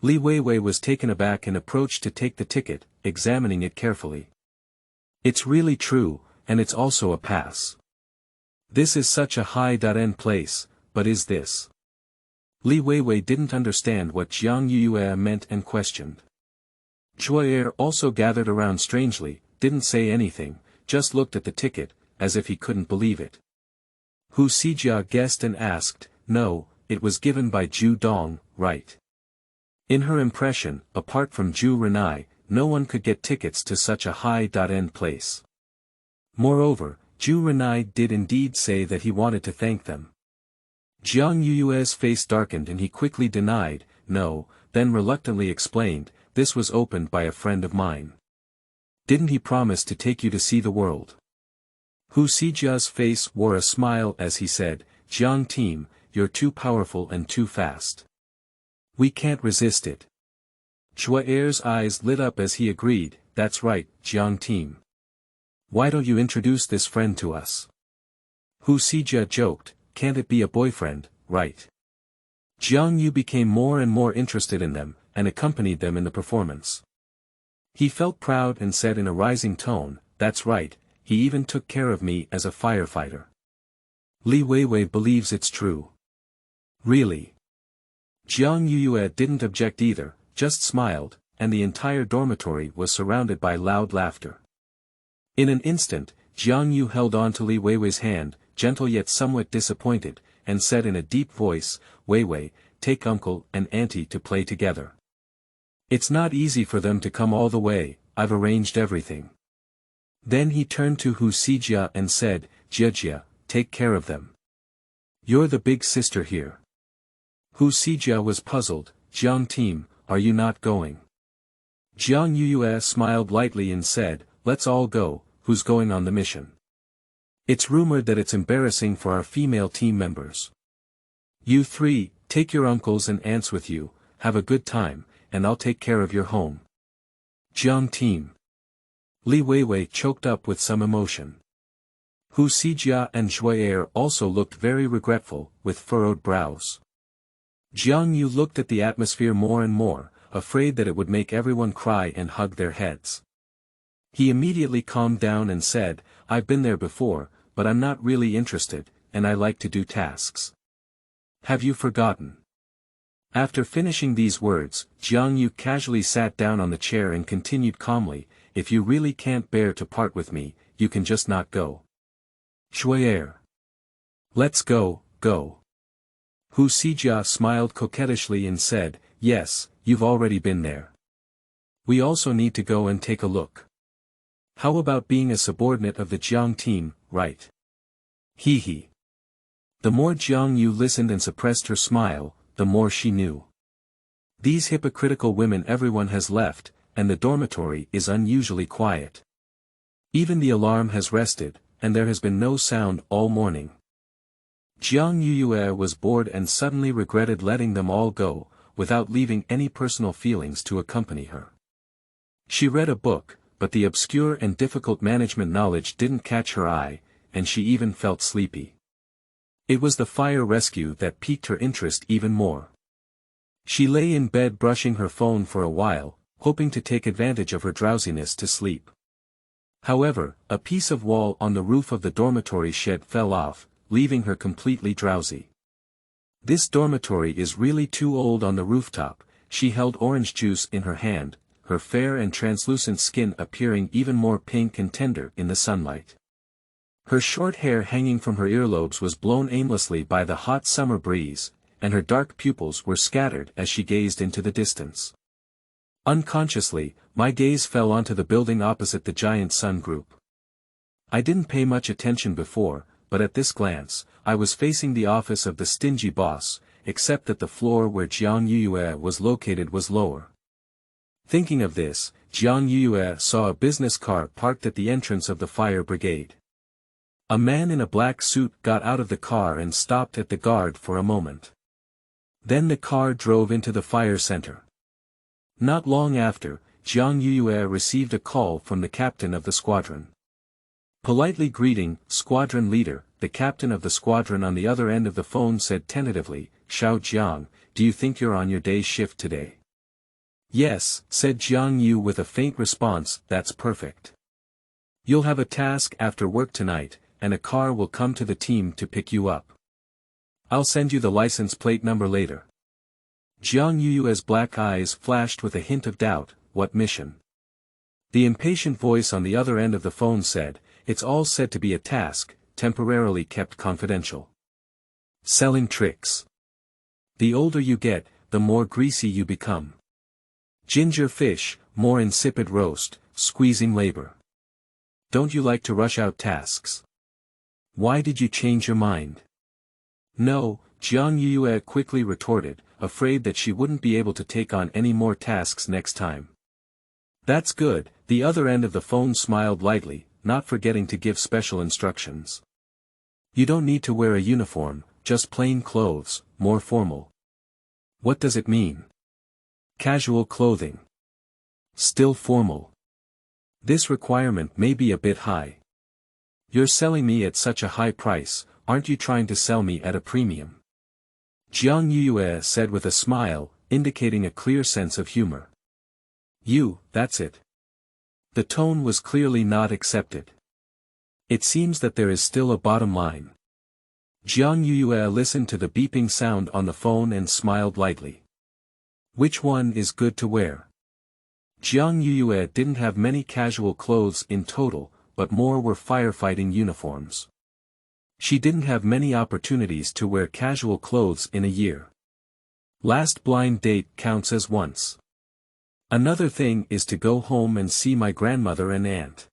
Li Weiwei was taken aback and approached to take the ticket, examining it carefully. "It's really true, and it's also a pass. This is such a high-end place, but is this?" Li Weiwei didn't understand what Jiang Yuyue meant and questioned. Shuai also gathered around strangely, didn't say anything, just looked at the ticket, as if he couldn't believe it. Hu Xijia guessed and asked, "No, it was given by Ju Dong, right?" In her impression, apart from Ju Renye, no one could get tickets to such a high-end place. Moreover, Ju Renye did indeed say that he wanted to thank them. Jiang Yuyue's face darkened and he quickly denied, "No," then reluctantly explained, "This was opened by a friend of mine." "Didn't he promise to take you to see the world?" Hu Xijia's face wore a smile as he said, "Jiang team, you're too powerful and too fast. We can't resist it." Shuai's eyes lit up as he agreed, "That's right, Jiang team. Why don't you introduce this friend to us?" Hu Xijia joked, "Can't it be a boyfriend, right?" Jiang Yu became more and more interested in them, and accompanied them in the performance. He felt proud and said in a rising tone, "That's right, he even took care of me as a firefighter." Li Weiwei believes it's true. "Really?" Jiang Yuyue didn't object either, just smiled, and the entire dormitory was surrounded by loud laughter. In an instant, Jiang Yu held on to Li Weiwei's hand, gentle yet somewhat disappointed, and said in a deep voice, "Weiwei, take uncle and auntie to play together. It's not easy for them to come all the way, I've arranged everything." Then he turned to Hu Xijia and said, "Jiejia, take care of them. You're the big sister here." Hu Xijia was puzzled, "Jiang team, are you not going?" Jiang Yuyue smiled lightly and said, "Let's all go, who's going on the mission? It's rumored that it's embarrassing for our female team members. You three, take your uncles and aunts with you, have a good time, and I'll take care of your home." "Jiang team." Li Weiwei choked up with some emotion. Hu Xijia and Shuai also looked very regretful, with furrowed brows. Jiang Yu looked at the atmosphere more and more, afraid that it would make everyone cry and hug their heads. He immediately calmed down and said, "I've been there before, but I'm not really interested, and I like to do tasks. Have you forgotten?" After finishing these words, Jiang Yu casually sat down on the chair and continued calmly, "If you really can't bear to part with me, you can just not go." Shuai. "Let's go, go." Hu Xijia smiled coquettishly and said, "Yes, you've already been there. We also need to go and take a look. How about being a subordinate of the Jiang team, right?" Hee hee. The more Jiang Yu listened and suppressed her smile, the more she knew. These hypocritical women everyone has left, and the dormitory is unusually quiet. Even the alarm has rested, and there has been no sound all morning. Jiang Yuyue was bored and suddenly regretted letting them all go, without leaving any personal feelings to accompany her. She read a book, but the obscure and difficult management knowledge didn't catch her eye, and she even felt sleepy. It was the fire rescue that piqued her interest even more. She lay in bed brushing her phone for a while, hoping to take advantage of her drowsiness to sleep. However, a piece of wall on the roof of the dormitory shed fell off, leaving her completely drowsy. This dormitory is really too old. On the rooftop, she held orange juice in her hand, her fair and translucent skin appearing even more pink and tender in the sunlight. Her short hair hanging from her earlobes was blown aimlessly by the hot summer breeze, and her dark pupils were scattered as she gazed into the distance. Unconsciously, my gaze fell onto the building opposite the giant sun group. I didn't pay much attention before, but at this glance, I was facing the office of the stingy boss, except that the floor where Jiang Yuyue was located was lower. Thinking of this, Jiang Yuyue saw a business car parked at the entrance of the fire brigade. A man in a black suit got out of the car and stopped at the guard for a moment. Then the car drove into the fire center. Not long after, Jiang Yuyue received a call from the captain of the squadron. Politely greeting, squadron leader, the captain of the squadron on the other end of the phone said tentatively, "Xiao Jiang, do you think you're on your day shift today?" "Yes," said Jiang Yu with a faint response, "that's perfect. You'll have a task after work tonight, and a car will come to the team to pick you up. I'll send you the license plate number later." Jiang Yuyue's black eyes flashed with a hint of doubt. "What mission?" The impatient voice on the other end of the phone said, "It's all said to be a task, temporarily kept confidential. Selling tricks. The older you get, the more greasy you become. Ginger fish, more insipid roast, squeezing labor. Don't you like to rush out tasks? Why did you change your mind?" "No," Jiang Yuyue quickly retorted, afraid that she wouldn't be able to take on any more tasks next time. "That's good," the other end of the phone smiled lightly, not forgetting to give special instructions. "You don't need to wear a uniform, just plain clothes, more formal." "What does it mean?" "Casual clothing. Still formal. This requirement may be a bit high." "You're selling me at such a high price, aren't you trying to sell me at a premium?" Jiang Yuyue said with a smile, indicating a clear sense of humor. That's it." The tone was clearly not accepted. "It seems that there is still a bottom line." Jiang Yuyue listened to the beeping sound on the phone and smiled lightly. "Which one is good to wear?" Jiang Yuyue didn't have many casual clothes in total, but more were firefighting uniforms. She didn't have many opportunities to wear casual clothes in a year. Last blind date counts as once. Another thing is to go home and see my grandmother and aunt.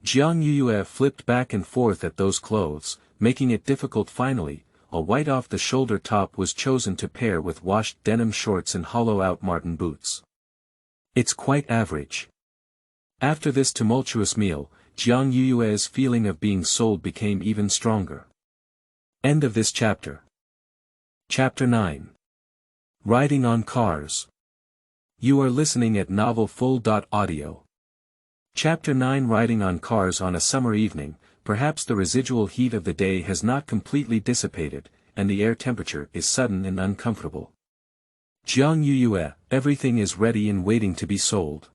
Jiang Yuyue flipped back and forth at those clothes, making it difficult. Finally, a white off-the-shoulder top was chosen to pair with washed denim shorts and hollow-out marten boots. It's quite average. After this tumultuous meal, Jiang Yuyue's feeling of being sold became even stronger. End of this chapter. Chapter 9. Riding on Cars. You are listening at novelfull.audio. Chapter 9. Riding on cars on a summer evening. Perhaps the residual heat of the day has not completely dissipated, and the air temperature is sudden and uncomfortable. Jiang Yuyue, everything is ready and waiting to be sold.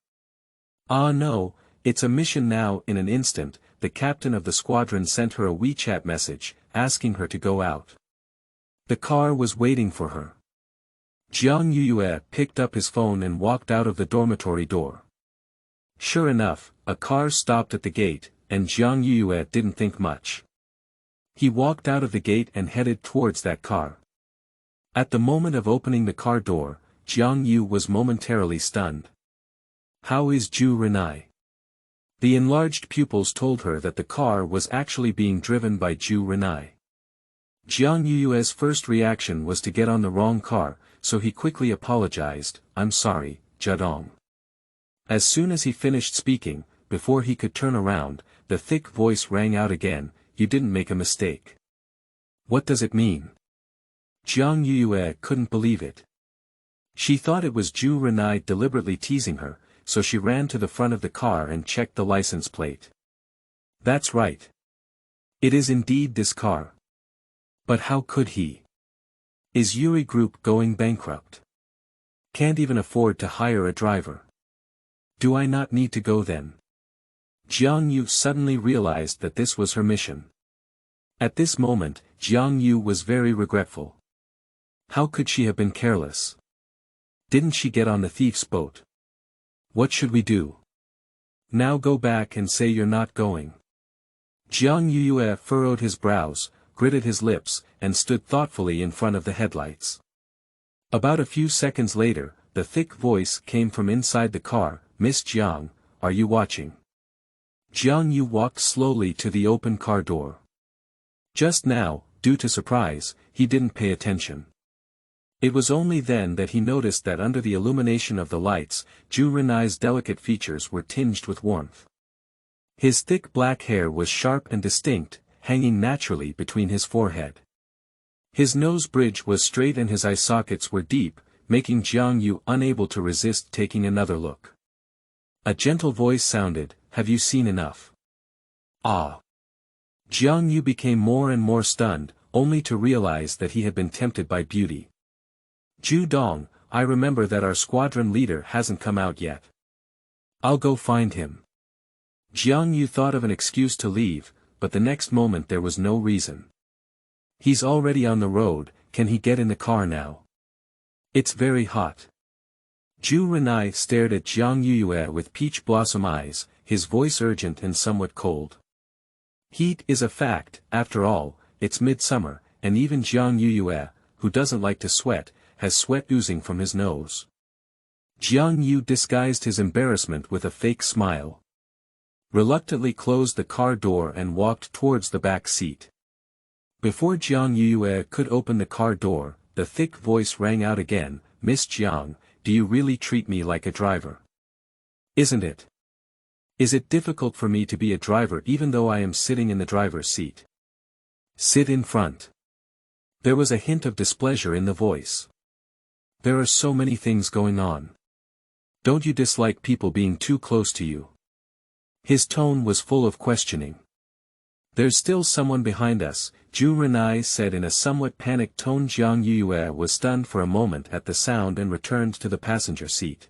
Ah no, it's a mission now. In an instant, the captain of the squadron sent her a WeChat message, asking her to go out. The car was waiting for her. Jiang Yuyue picked up his phone and walked out of the dormitory door. Sure enough, a car stopped at the gate, and Jiang Yuyue didn't think much. He walked out of the gate and headed towards that car. At the moment of opening the car door, Jiang Yu was momentarily stunned. How is Ju Renye? The enlarged pupils told her that the car was actually being driven by Ju Renye. Jiang Yuyue's first reaction was to get on the wrong car, so he quickly apologized. I'm sorry, Jadong. As soon as he finished speaking, before he could turn around, the thick voice rang out again, you didn't make a mistake. What does it mean? Jiang Yuyue couldn't believe it. She thought it was Ju Renye deliberately teasing her, so she ran to the front of the car and checked the license plate. That's right. It is indeed this car. But how could he? Is Yuri Group going bankrupt? Can't even afford to hire a driver. Do I not need to go then? Jiang Yu suddenly realized that this was her mission. At this moment, Jiang Yu was very regretful. How could she have been careless? Didn't she get on the thief's boat? What should we do? Now go back and say you're not going. Jiang Yuyue furrowed his brows, gritted his lips, and stood thoughtfully in front of the headlights. About a few seconds later, the thick voice came from inside the car. Miss Jiang, are you watching? Jiang Yu walked slowly to the open car door. Just now, due to surprise, he didn't pay attention. It was only then that he noticed that under the illumination of the lights, Ju Renye's delicate features were tinged with warmth. His thick black hair was sharp and distinct, hanging naturally between his forehead. His nose bridge was straight and his eye sockets were deep, making Jiang Yu unable to resist taking another look. A gentle voice sounded, "Have you seen enough?" Ah! Jiang Yu became more and more stunned, only to realize that he had been tempted by beauty. "Ju Dong, I remember that our squadron leader hasn't come out yet. I'll go find him." Jiang Yu thought of an excuse to leave, but the next moment there was no reason. He's already on the road, can he get in the car now? It's very hot. Ju Renye stared at Jiang Yuyue with peach blossom eyes, his voice urgent and somewhat cold. Heat is a fact, after all, it's midsummer, and even Jiang Yuyue, who doesn't like to sweat, has sweat oozing from his nose. Jiang Yu disguised his embarrassment with a fake smile. Reluctantly closed the car door and walked towards the back seat. Before Jiang Yuyue could open the car door, the thick voice rang out again, "Miss Jiang, do you really treat me like a driver? Isn't it? Is it difficult for me to be a driver even though I am sitting in the driver's seat? Sit in front." There was a hint of displeasure in the voice. "There are so many things going on. Don't you dislike people being too close to you?" His tone was full of questioning. "There's still someone behind us," Ju Renye said in a somewhat panicked tone. Jiang Yuyue was stunned for a moment at the sound and returned to the passenger seat.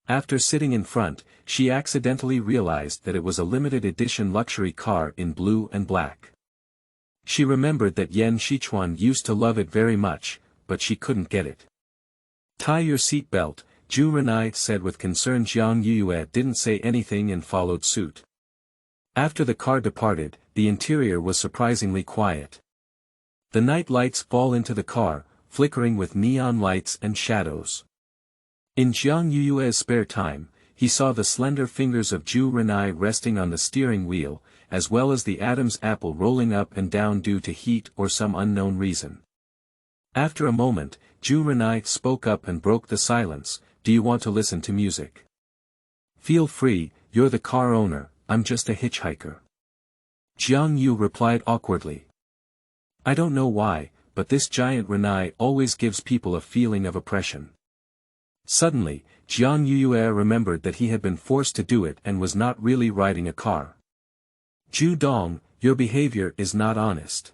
After sitting in front, she accidentally realized that it was a limited edition luxury car in blue and black. She remembered that Yan Xichuan used to love it very much, but she couldn't get it. "Tie your seatbelt," Ju Renye said with concern. Jiang Yuyue didn't say anything and followed suit. After the car departed, the interior was surprisingly quiet. The night lights fall into the car, flickering with neon lights and shadows. In Jiang Yuyue's spare time, he saw the slender fingers of Ju Renye resting on the steering wheel, as well as the Adam's apple rolling up and down due to heat or some unknown reason. After a moment, Ju Renye spoke up and broke the silence, "Do you want to listen to music? Feel free, you're the car owner, I'm just a hitchhiker." Jiang Yu replied awkwardly. "I don't know why, but this giant Renye always gives people a feeling of oppression." Suddenly, Jiang Yuyue remembered that he had been forced to do it and was not really riding a car. "Ju Dong, your behavior is not honest.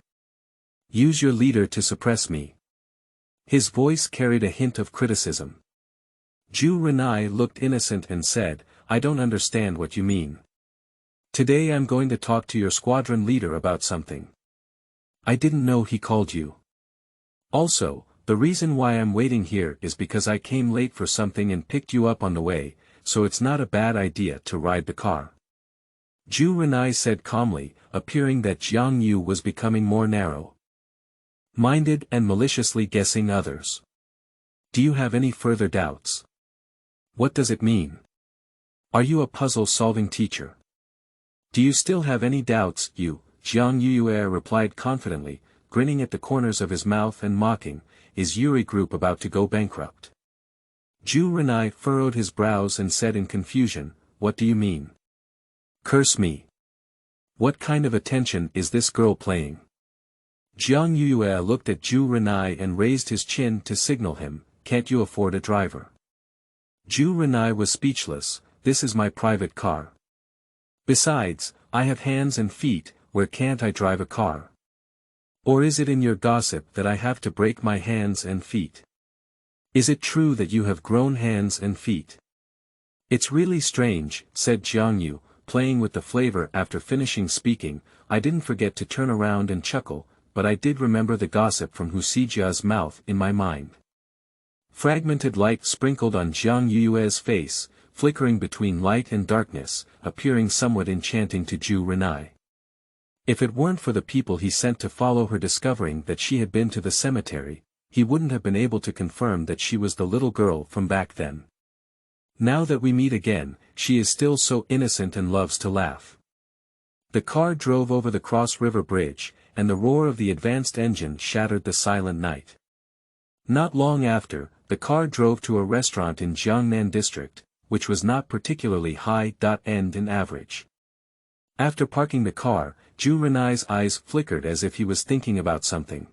Use your leader to suppress me." His voice carried a hint of criticism. Ju Renye looked innocent and said, "I don't understand what you mean. Today I'm going to talk to your squadron leader about something. I didn't know he called you. Also, the reason why I'm waiting here is because I came late for something and picked you up on the way, so it's not a bad idea to ride the car." Ju Renye said calmly, appearing that Jiang Yu was becoming more narrow-minded and maliciously guessing others. "Do you have any further doubts? What does it mean? Are you a puzzle-solving teacher? Do you still have any doubts?" Jiang Yuyue replied confidently, grinning at the corners of his mouth and mocking, "Is Yuri Group about to go bankrupt?" Ju Renye furrowed his brows and said in confusion, "What do you mean? Curse me. What kind of attention is this girl playing? Jiang Yuyue looked at Ju Renye and raised his chin to signal him, "Can't you afford a driver?" Ju Renye was speechless. "This is my private car. Besides, I have hands and feet, where can't I drive a car? Or is it in your gossip that I have to break my hands and feet? Is it true that you have grown hands and feet?" "It's really strange," said Jiang Yu, playing with the flavor after finishing speaking. "I didn't forget to turn around and chuckle, but I did remember the gossip from Hu Sijia's mouth in my mind." Fragmented light sprinkled on Jiang Yuyue's face, flickering between light and darkness, appearing somewhat enchanting to Ju Renye. If it weren't for the people he sent to follow her discovering that she had been to the cemetery, he wouldn't have been able to confirm that she was the little girl from back then. Now that we meet again, she is still so innocent and loves to laugh. The car drove over the Cross River Bridge, and the roar of the advanced engine shattered the silent night. Not long after, the car drove to a restaurant in Jiangnan district, which was not particularly high-end in average. After parking the car, Ju Renye's eyes flickered as if he was thinking about something.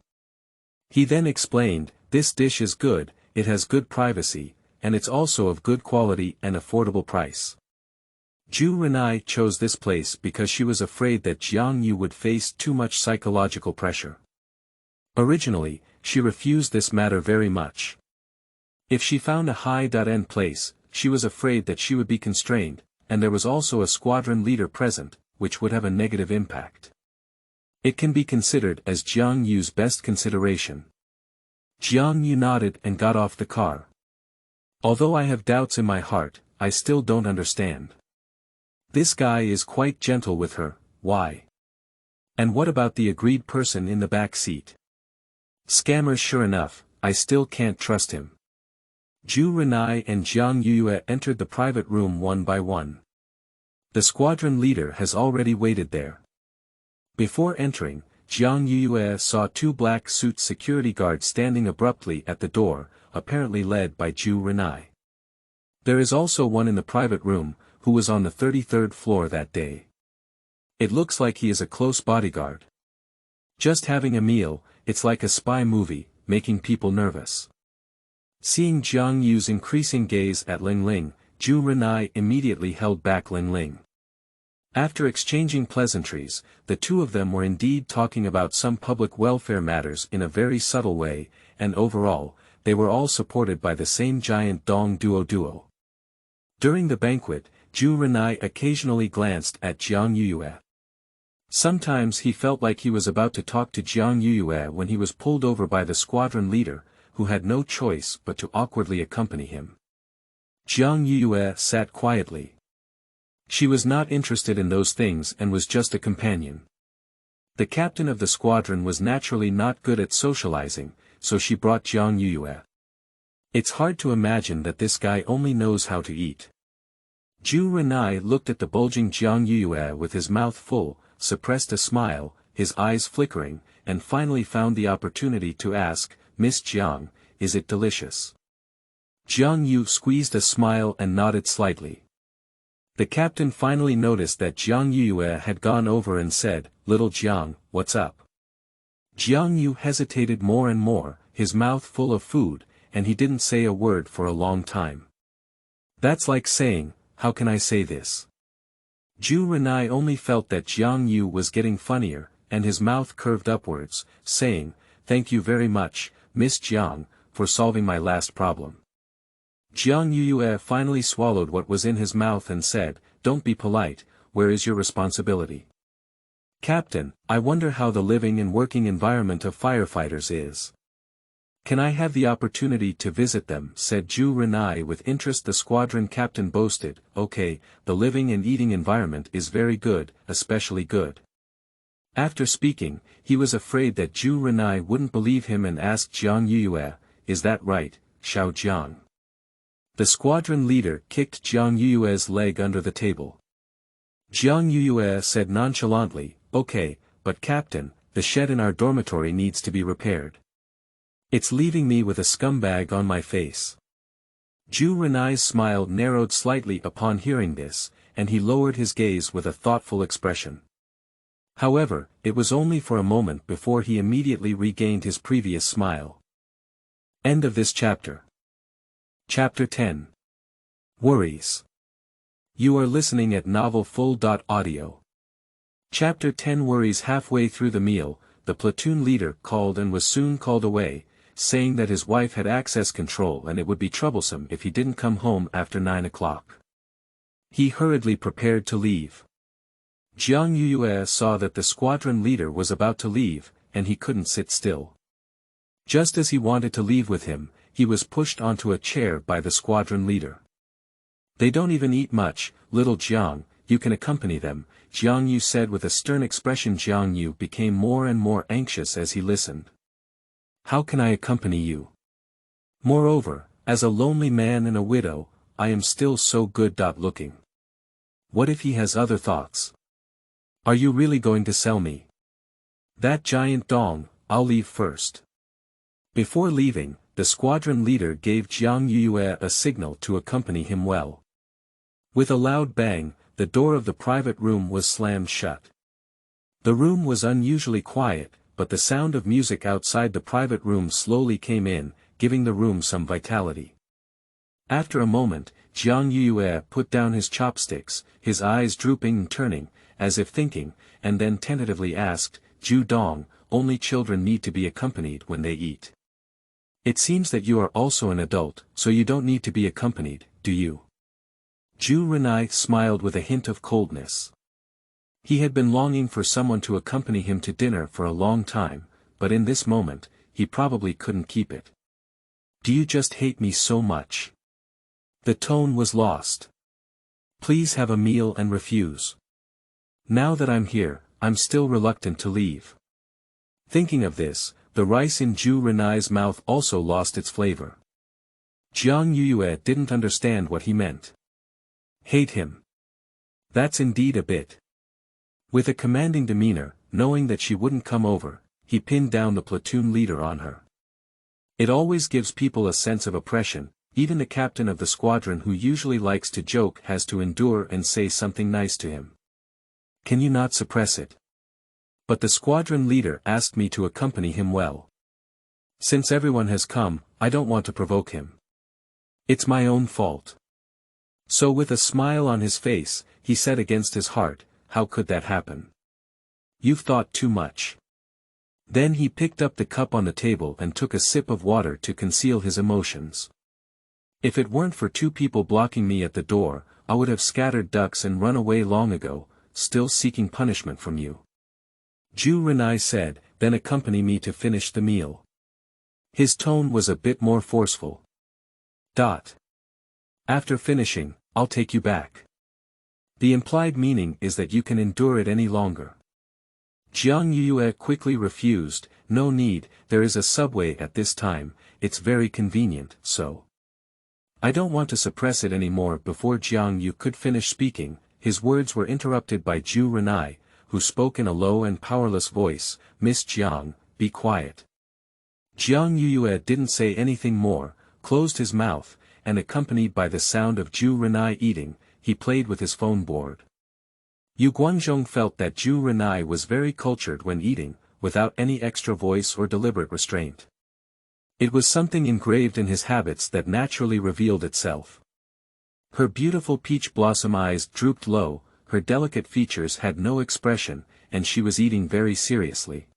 He then explained, "This dish is good, it has good privacy, and it's also of good quality and affordable price." Ju Renye chose this place because she was afraid that Jiang Yu would face too much psychological pressure. Originally, she refused this matter very much. If she found a high-end place, she was afraid that she would be constrained, and there was also a squadron leader present, which would have a negative impact. It can be considered as Jiang Yu's best consideration. Jiang Yu nodded and got off the car. "Although I have doubts in my heart, I still don't understand. This guy is quite gentle with her, why? And what about the agreed person in the back seat? Scammers sure enough, I still can't trust him." Ju Renye and Jiang Yuyue entered the private room one by one. The squadron leader has already waited there. Before entering, Jiang Yuyue saw two black suit security guards standing abruptly at the door, apparently led by Ju Renye. There is also one in the private room, who was on the 33rd floor that day. It looks like he is a close bodyguard. Just having a meal, it's like a spy movie, making people nervous. Seeing Jiang Yu's increasing gaze at Ling Ling, Ju Renye immediately held back Ling Ling. After exchanging pleasantries, the two of them were indeed talking about some public welfare matters in a very subtle way, and overall, they were all supported by the same giant Dong Duo. During the banquet, Ju Renye occasionally glanced at Jiang Yuyue. Sometimes he felt like he was about to talk to Jiang Yuyue when he was pulled over by the squadron leader, who had no choice but to awkwardly accompany him. Jiang Yuyue sat quietly. She was not interested in those things and was just a companion. The captain of the squadron was naturally not good at socializing, so she brought Jiang Yuyue. It's hard to imagine that this guy only knows how to eat. Ju Renye looked at the bulging Jiang Yuyue with his mouth full, suppressed a smile, his eyes flickering, and finally found the opportunity to ask, "Miss Jiang, is it delicious?" Jiang Yu squeezed a smile and nodded slightly. The captain finally noticed that Jiang Yuyue had gone over and said, "Little Jiang, what's up?" Jiang Yu hesitated more and more, his mouth full of food, and he didn't say a word for a long time. That's like saying, "How can I say this?" Ju Renye only felt that Jiang Yu was getting funnier, and his mouth curved upwards, saying, "Thank you very much, Miss Jiang, for solving my last problem." Jiang Yuyue finally swallowed what was in his mouth and said, "Don't be polite, where is your responsibility?" "Captain, I wonder how the living and working environment of firefighters is. Can I have the opportunity to visit them?" said Ju Renye with interest. The squadron captain boasted, "Okay, the living and eating environment is very good, especially good." After speaking, he was afraid that Ju Renye wouldn't believe him and asked Jiang Yuyue, "Is that right, Xiao Jiang?" The squadron leader kicked Jiang Yuyue's leg under the table. Jiang Yuyue said nonchalantly, "Okay, but captain, the shed in our dormitory needs to be repaired. It's leaving me with a scumbag on my face." Ju Renye's smile narrowed slightly upon hearing this, and he lowered his gaze with a thoughtful expression. However, it was only for a moment before he immediately regained his previous smile. End of this chapter. Chapter 10. Worries. You are listening at novelfull.audio. Chapter 10 Worries. Halfway through the meal, the platoon leader called and was soon called away, saying that his wife had access control and it would be troublesome if he didn't come home after 9 o'clock. He hurriedly prepared to leave. Jiang Yuyue saw that the squadron leader was about to leave, and he couldn't sit still. Just as he wanted to leave with him, he was pushed onto a chair by the squadron leader. They don't even eat much, little Jiang, you can accompany them, Jiang Yu said with a stern expression. Jiang Yu became more and more anxious as he listened. How can I accompany you? Moreover, as a lonely man and a widow, I am still so good looking. What if he has other thoughts? Are you really going to sell me? That giant dong, I'll leave first. Before leaving, the squadron leader gave Jiang Yuyue a signal to accompany him well. With a loud bang, the door of the private room was slammed shut. The room was unusually quiet, but the sound of music outside the private room slowly came in, giving the room some vitality. After a moment, Jiang Yuyue put down his chopsticks, his eyes drooping and turning, as if thinking, and then tentatively asked, Ju Dong, only children need to be accompanied when they eat. It seems that you are also an adult, so you don't need to be accompanied, do you? Ju Renye smiled with a hint of coldness. He had been longing for someone to accompany him to dinner for a long time, but in this moment, he probably couldn't keep it. Do you just hate me so much? The tone was lost. Please have a meal and refuse. Now that I'm here, I'm still reluctant to leave. Thinking of this, the rice in Ju Renye's mouth also lost its flavor. Jiang Yuyue didn't understand what he meant. Hate him. That's indeed a bit. With a commanding demeanor, knowing that she wouldn't come over, he pinned down the platoon leader on her. It always gives people a sense of oppression, even the captain of the squadron who usually likes to joke has to endure and say something nice to him. Can you not suppress it? But the squadron leader asked me to accompany him well. Since everyone has come, I don't want to provoke him. It's my own fault. So with a smile on his face, he said against his heart, how could that happen? You've thought too much. Then he picked up the cup on the table and took a sip of water to conceal his emotions. If it weren't for 2 people blocking me at the door, I would have scattered ducks and run away long ago, still seeking punishment from you. Ju Renye said, then accompany me to finish the meal. His tone was a bit more forceful. After finishing, I'll take you back. The implied meaning is that you can endure it any longer. Jiang Yuyue quickly refused, no need, there is a subway at this time, it's very convenient, so. I don't want to suppress it anymore. Before Jiang Yu could finish speaking, his words were interrupted by Ju Renye, who spoke in a low and powerless voice, Miss Jiang, be quiet. Jiang Yuyue didn't say anything more, closed his mouth, and accompanied by the sound of Ju Renye eating, he played with his phone board. Yu Guangzhong felt that Ju Renye was very cultured when eating, without any extra voice or deliberate restraint. It was something engraved in his habits that naturally revealed itself. Her beautiful peach blossom eyes drooped low, her delicate features had no expression, and she was eating very seriously.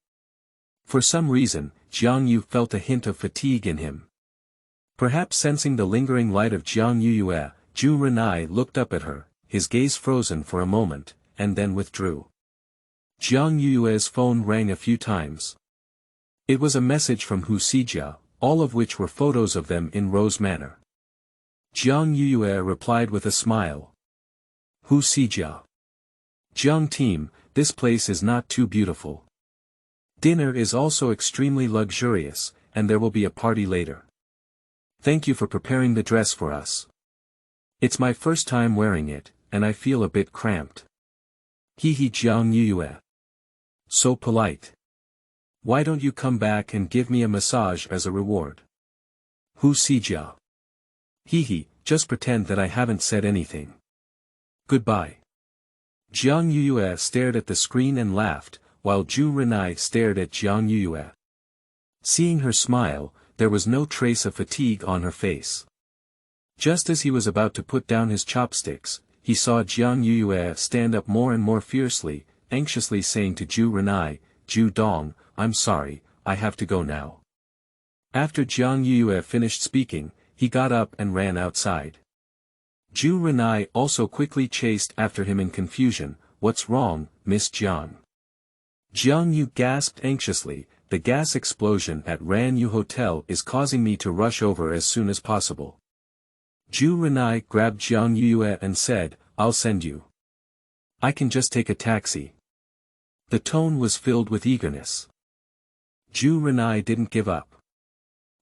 For some reason, Jiang Yu felt a hint of fatigue in him. Perhaps sensing the lingering light of Jiang Yuyue, Ju Renye looked up at her, his gaze frozen for a moment, and then withdrew. Jiang Yuyue's phone rang a few times. It was a message from Hu Sijia, all of which were photos of them in Rose Manor. Jiang Yuyue replied with a smile. Hu Sijia. Jiang team, this place is not too beautiful. Dinner is also extremely luxurious, and there will be a party later. Thank you for preparing the dress for us. It's my first time wearing it, and I feel a bit cramped. Hehe Jiang Yuyue. So polite. Why don't you come back and give me a massage as a reward? Hu Sijia. Hehe, just pretend that I haven't said anything. Goodbye. Jiang Yuyue stared at the screen and laughed, while Ju Renye stared at Jiang Yuyue. Seeing her smile, there was no trace of fatigue on her face. Just as he was about to put down his chopsticks, he saw Jiang Yuyue stand up more and more fiercely, anxiously saying to Ju Renye, "Ju Dong, I'm sorry, I have to go now." After Jiang Yuyue finished speaking, he got up and ran outside. Ju Renye also quickly chased after him in confusion. "What's wrong, Miss Jiang?" Jiang Yu gasped anxiously, "The gas explosion at Renye Hotel is causing me to rush over as soon as possible." Ju Renye grabbed Jiang Yuyue and said, "I'll send you. I can just take a taxi." The tone was filled with eagerness. Ju Renye didn't give up.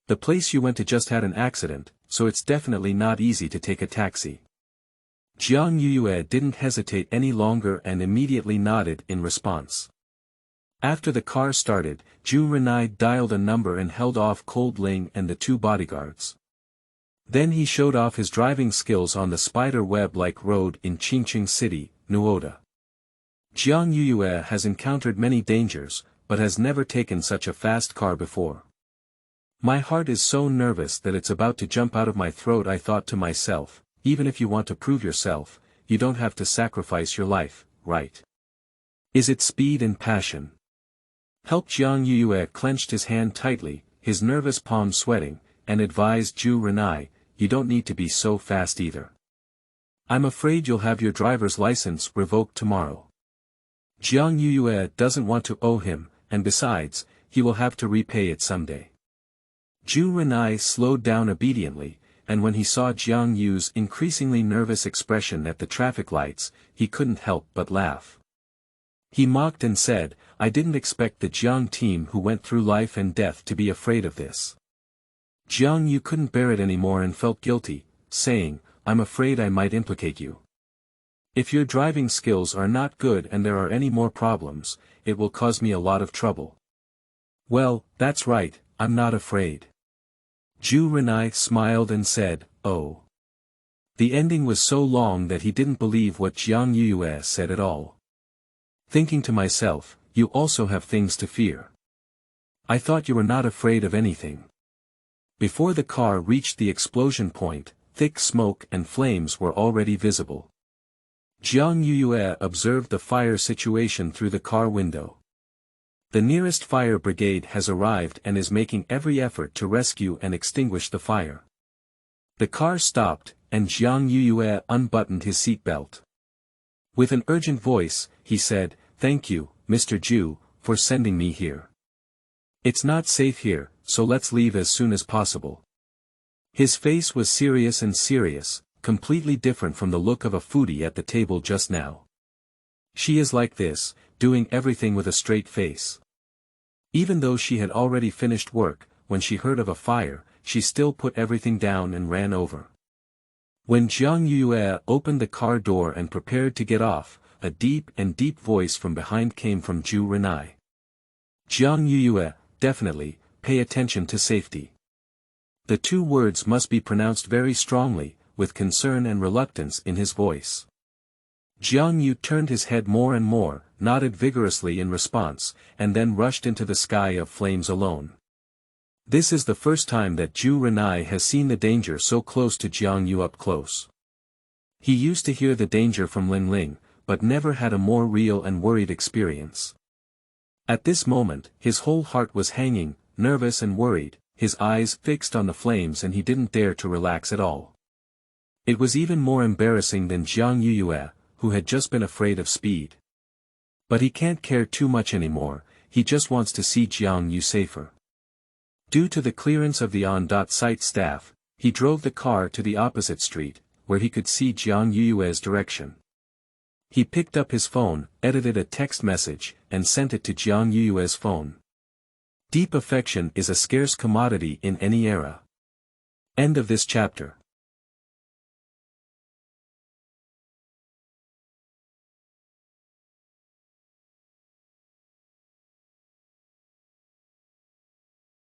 "The place you went to just had an accident, so it's definitely not easy to take a taxi." Jiang Yuyue didn't hesitate any longer and immediately nodded in response. After the car started, Ju Renye dialed a number and held off Cold Ling and the two bodyguards. Then he showed off his driving skills on the spider web-like road in Qingqing City, Nuoda. Jiang Yuyue has encountered many dangers, but has never taken such a fast car before. "My heart is so nervous that it's about to jump out of my throat," I thought to myself. Even if you want to prove yourself, you don't have to sacrifice your life, right? Is it speed and passion? Help. Jiang Yuyue clenched his hand tightly, his nervous palm sweating, and advised Ju Renye, "You don't need to be so fast either. I'm afraid you'll have your driver's license revoked tomorrow." Jiang Yuyue doesn't want to owe him, and besides, he will have to repay it someday. Ju Renye slowed down obediently, and when he saw Jiang Yu's increasingly nervous expression at the traffic lights, he couldn't help but laugh. He mocked and said, "I didn't expect the Jiang team who went through life and death to be afraid of this." Jiang Yu couldn't bear it anymore and felt guilty, saying, "I'm afraid I might implicate you. If your driving skills are not good and there are any more problems, it will cause me a lot of trouble." "Well, that's right, I'm not afraid." Ju Renye smiled and said, "Oh." The ending was so long that he didn't believe what Jiang Yuyue said at all. Thinking to myself, "You also have things to fear. I thought you were not afraid of anything." Before the car reached the explosion point, thick smoke and flames were already visible. Jiang Yuyue observed the fire situation through the car window. The nearest fire brigade has arrived and is making every effort to rescue and extinguish the fire. The car stopped, and Jiang Yuyue unbuttoned his seatbelt. With an urgent voice, he said, "Thank you, Mr. Ju, for sending me here. It's not safe here, so let's leave as soon as possible." His face was serious, completely different from the look of a foodie at the table just now. She is like this, doing everything with a straight face. Even though she had already finished work, when she heard of a fire, she still put everything down and ran over. When Jiang Yuyue opened the car door and prepared to get off, a deep voice from behind came from Ju Renye. "Jiang Yuyue, definitely, pay attention to safety." The two words must be pronounced very strongly, with concern and reluctance in his voice. Jiang Yu turned his head more and more, nodded vigorously in response, and then rushed into the sky of flames alone. This is the first time that Ju Renye has seen the danger so close to Jiang Yu up close. He used to hear the danger from Ling Ling, but never had a more real and worried experience. At this moment, his whole heart was hanging, nervous and worried, his eyes fixed on the flames, and he didn't dare to relax at all. It was even more embarrassing than Jiang Yuyue, who had just been afraid of speed. But he can't care too much anymore, he just wants to see Jiang Yu safer. Due to the clearance of the on-site staff, he drove the car to the opposite street, where he could see Jiang Yuyue's direction. He picked up his phone, edited a text message, and sent it to Jiang Yuyue's phone. Deep affection is a scarce commodity in any era. End of this chapter.